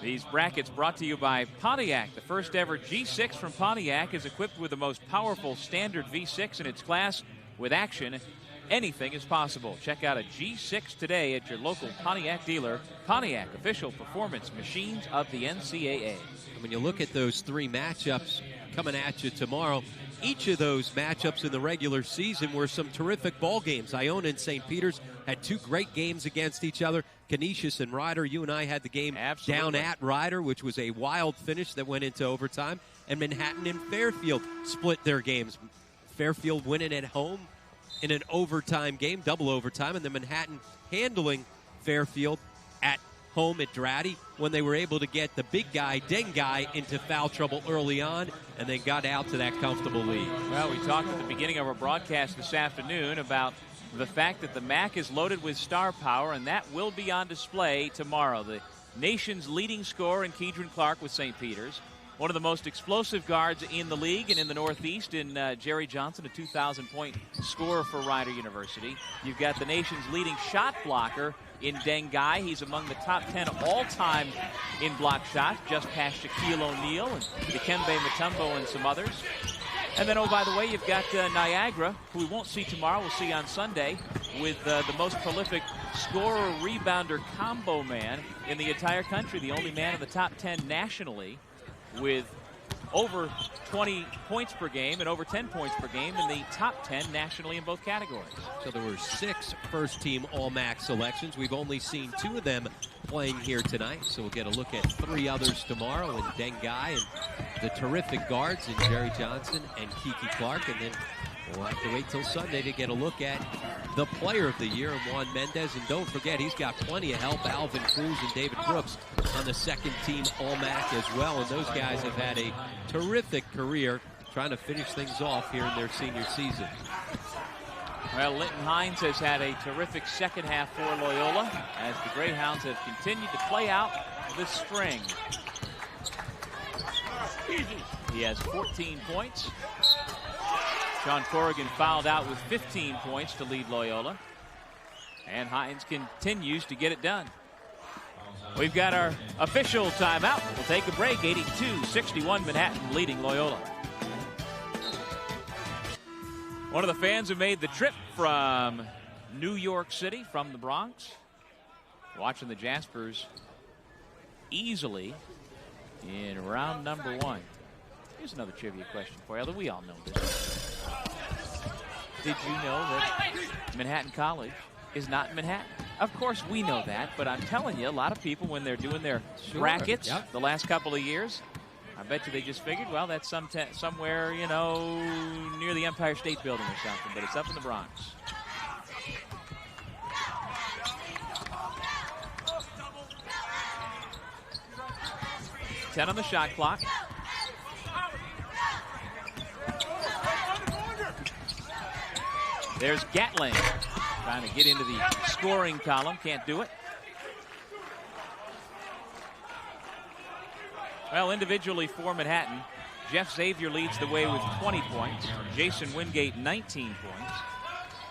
These brackets brought to you by Pontiac. The first ever G6 from Pontiac is equipped with the most powerful standard V6 in its class. With action, anything is possible. Check out a G6 today at your local Pontiac dealer. Pontiac, official performance machines of the NCAA. And when you look at those 3 matchups coming at you tomorrow, each of those matchups in the regular season were some terrific ball games. Iona and St. Peter's had 2 great games against each other. Canisius and Ryder, you and I had the game down at Ryder, which was a wild finish that went into overtime. And Manhattan and Fairfield split their games. Fairfield winning at home in an overtime game, double overtime, and then Manhattan handling Fairfield at home at Dratty when they were able to get the big guy, Dengai, into foul trouble early on and then got out to that comfortable lead. Well, we talked at the beginning of our broadcast this afternoon about the fact that the MAAC is loaded with star power, and that will be on display tomorrow. The nation's leading scorer in Keidron Clark with St. Peter's. One of the most explosive guards in the league and in the Northeast in Jerry Johnson, a 2,000-point scorer for Rider University. You've got the nation's leading shot blocker in Dengai. He's among the top 10 all-time in block shots, just past Shaquille O'Neal and Dikembe Mutombo and some others. And then, oh, by the way, you've got Niagara, who we won't see tomorrow, we'll see on Sunday, with the most prolific scorer, rebounder, combo man in the entire country, the only man in the top 10 nationally, with over 20 points per game and over 10 points per game in the top 10 nationally in both categories. So there were 6 first-team All-MAAC selections. We've only seen 2 of them playing here tonight, so we'll get a look at 3 others tomorrow in Dengai and the terrific guards in Jerry Johnson and Kiki Clark, and then we'll have to wait till Sunday to get a look at the player of the year, Juan Mendez. And don't forget, he's got plenty of help. Alvin Cruz and David Brooks on the second-team All-MAAC as well. And those guys have had a terrific career trying to finish things off here in their senior season. Well, Linton Hines has had a terrific second half for Loyola as the Greyhounds have continued to play out this spring. He has 14 points. Sean Corrigan fouled out with 15 points to lead Loyola. And Hines continues to get it done. We've got our official timeout. We'll take a break. 82-61 Manhattan leading Loyola. One of the fans who made the trip from New York City, from the Bronx, watching the Jaspers easily in round number 1. Here's another trivia question for you, although we all know this. Did you know that Manhattan College is not Manhattan? Of course we know that, but I'm telling you, a lot of people, when they're doing their brackets the last couple of years, I bet you they just figured, well, that's somewhere, you know, near the Empire State Building or something, but it's up in the Bronx. $10 on the shot clock. There's Gatling trying to get into the scoring column. Can't do it. Well, individually for Manhattan, Jeff Xavier leads the way with 20 points. Jason Wingate, 19 points.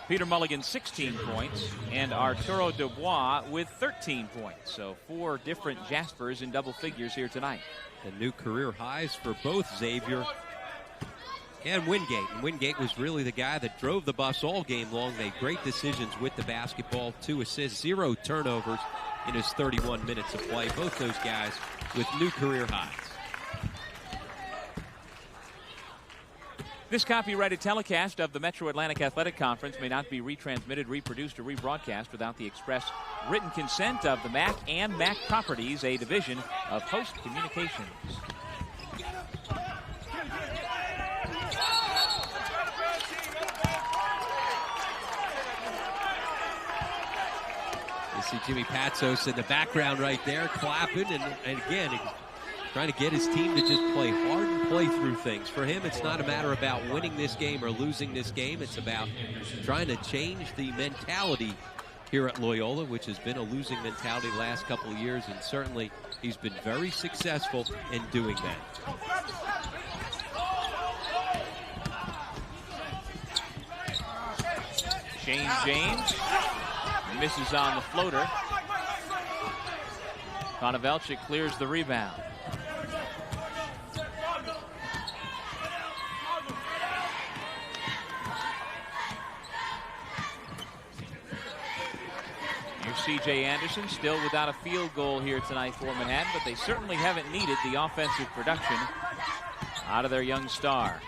Peter Mulligan, 16 points. And Arturo Dubois with 13 points. So 4 different Jaspers in double figures here tonight. And new career highs for both Xavier and Wingate. And Wingate was really the guy that drove the bus all game long. Made great decisions with the basketball. 2 assists, 0 turnovers in his 31 minutes of play. Both those guys with new career highs. This copyrighted telecast of the Metro Atlantic Athletic Conference may not be retransmitted, reproduced, or rebroadcast without the express written consent of the MAAC and MAAC Properties, a division of Host Communications. You see Jimmy Patsos in the background right there, clapping, and again, trying to get his team to just play hard and play through things. For him, it's not a matter about winning this game or losing this game. It's about trying to change the mentality here at Loyola, which has been a losing mentality the last couple of years, and certainly he's been very successful in doing that. Shane James misses on the floater. Konovalchik clears the rebound. C.J. Anderson still without a field goal here tonight for Manhattan, but they certainly haven't needed the offensive production out of their young star.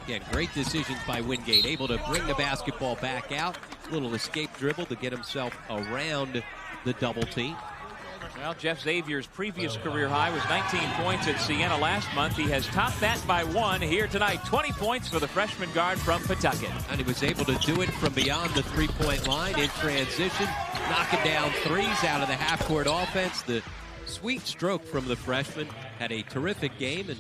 Again, great decisions by Wingate, able to bring the basketball back out. Little escape dribble to get himself around the double team. Well, Jeff Xavier's previous career high was 19 points at Siena last month. He has topped that by 1 here tonight. 20 points for the freshman guard from Pawtucket. And he was able to do it from beyond the three-point line in transition, knocking down threes out of the half-court offense. The sweet stroke from the freshman. Had a terrific game, and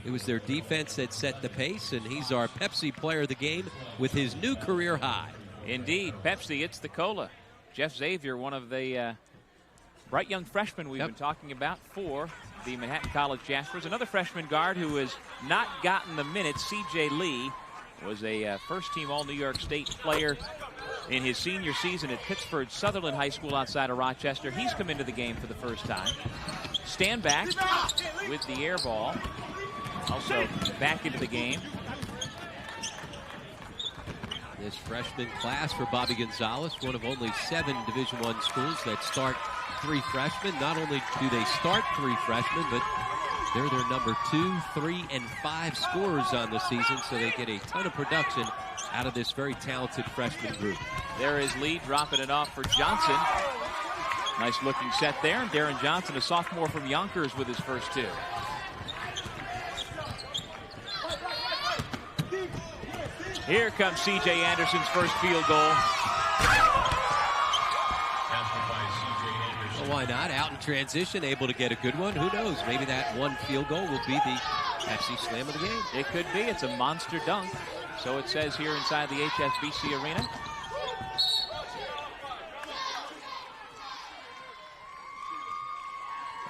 it was their defense that set the pace, and he's our Pepsi player of the game with his new career high. Indeed, Pepsi, it's the cola. Jeff Xavier, one of the bright young freshman we've been talking about for the Manhattan College Jaspers. Another freshman guard who has not gotten the minutes, C.J. Lee, was a first-team All-New York State player in his senior season at Pittsburgh Sutherland High School outside of Rochester. He's come into the game for the first time. Stand back with the air ball. Also back into the game. This freshman class for Bobby Gonzalez, one of only 7 Division I schools that start 3 freshmen. Not only do they start 3 freshmen, but they're their number 2, 3, and 5 scorers on the season, so they get a ton of production out of this very talented freshman group. There is Lee dropping it off for Johnson. Nice looking set there. And Darren Johnson, a sophomore from Yonkers, with his first 2. Here comes C.J. Anderson's first field goal. Well, why not? Out in transition, able to get a good one. Who knows? Maybe that one field goal will be the Pepsi slam of the game. It could be. It's a monster dunk. So it says here inside the HSBC Arena.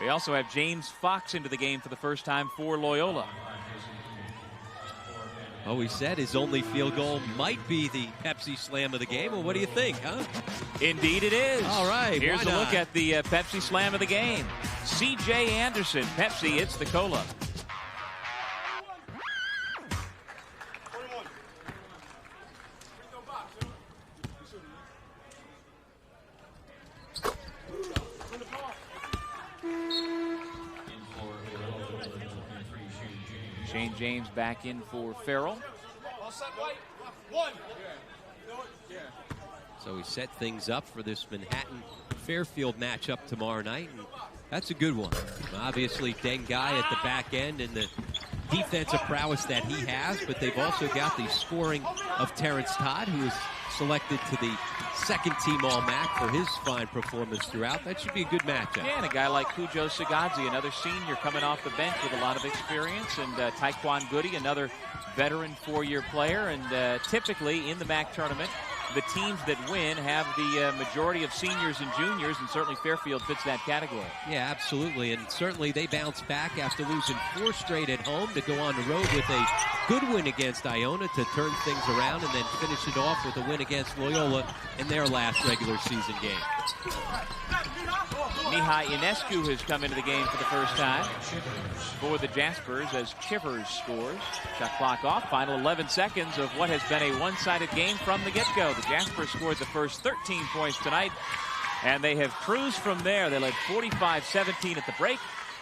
We also have James Fox into the game for the first time for Loyola. Oh, he said his only field goal might be the Pepsi Slam of the game. Well, what do you think, huh? Indeed it is. All right. Here's a look at the Pepsi Slam of the game. C.J. Anderson, Pepsi, it's the cola. Shane James back in for Farrell. So he set things up for this Manhattan-Fairfield matchup tomorrow night, and that's a good one. Obviously, Dengai at the back end and the defensive prowess that he has, but they've also got the scoring of Terrence Todd, who was selected to the second-team All-MAAC for his fine performance throughout. That should be a good matchup. Yeah, and a guy like Cujo Sagadzi, another senior coming off the bench with a lot of experience, and Taekwon Goody, another veteran four-year player, and typically in the MAAC tournament, the teams that win have the majority of seniors and juniors, and certainly Fairfield fits that category. Yeah, absolutely, and certainly they bounce back after losing 4 straight at home to go on the road with a good win against Iona to turn things around and then finish it off with a win against Loyola in their last regular season game. Mihai Ionescu has come into the game for the first time for the Jaspers as Chivers scores. Shot clock off. Final 11 seconds of what has been a one-sided game from the get-go. The Jaspers scored the first 13 points tonight, and they have cruised from there. They led 45-17 at the break.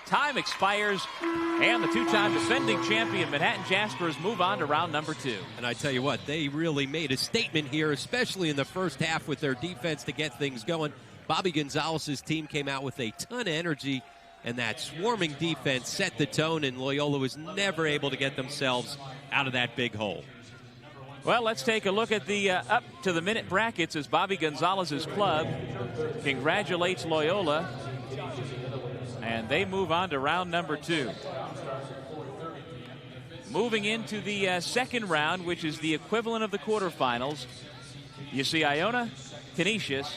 Time expires, and the two-time defending champion Manhattan Jaspers move on to round number 2. And I tell you what, they really made a statement here, especially in the first half with their defense to get things going. Bobby Gonzalez's team came out with a ton of energy, and that swarming defense set the tone, and Loyola was never able to get themselves out of that big hole. Well, let's take a look at the up-to-the-minute brackets as Bobby Gonzalez's club congratulates Loyola, and they move on to round number 2. Moving into the second round, which is the equivalent of the quarterfinals, you see Iona, Canisius,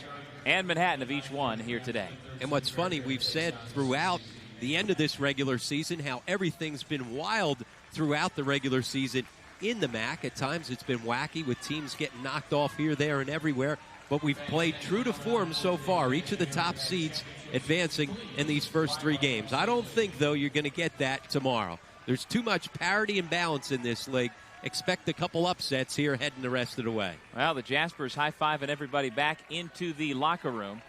and Manhattan of each one here today. And what's funny, we've said throughout the end of this regular season how everything's been wild throughout the regular season in the MAAC. At times it's been wacky with teams getting knocked off here, there, and everywhere. But we've played true to form so far, each of the top seeds advancing in these first 3 games. I don't think, though, you're going to get that tomorrow. There's too much parity and balance in this league. Expect a couple upsets here heading the rest of the way. Well, the Jaspers high-fiving everybody back into the locker room.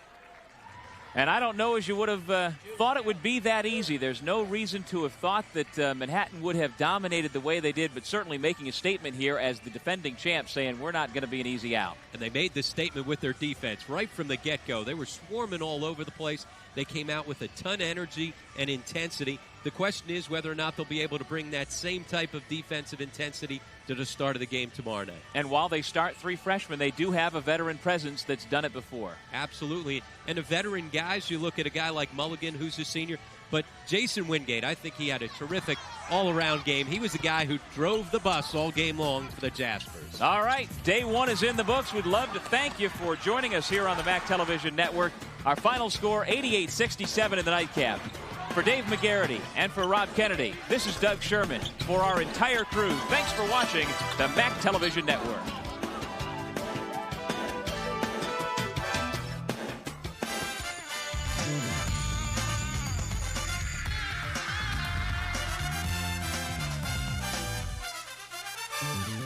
And I don't know as you would have thought it would be that easy. There's no reason to have thought that Manhattan would have dominated the way they did, but certainly making a statement here as the defending champs saying we're not going to be an easy out. And they made this statement with their defense right from the get-go. They were swarming all over the place. They came out with a ton of energy and intensity. The question is whether or not they'll be able to bring that same type of defensive intensity to the start of the game tomorrow night. And while they start 3 freshmen, they do have a veteran presence that's done it before. Absolutely. And the veteran guys, you look at a guy like Mulligan, who's a senior, but Jason Wingate, I think he had a terrific all-around game. He was the guy who drove the bus all game long for the Jaspers. All right, day 1 is in the books. We'd love to thank you for joining us here on the MAAC Television Network. Our final score, 88-67 in the nightcap. For Dave McGarity and for Rob Kennedy, this is Doug Sherman. For our entire crew, thanks for watching the MAAC Television Network.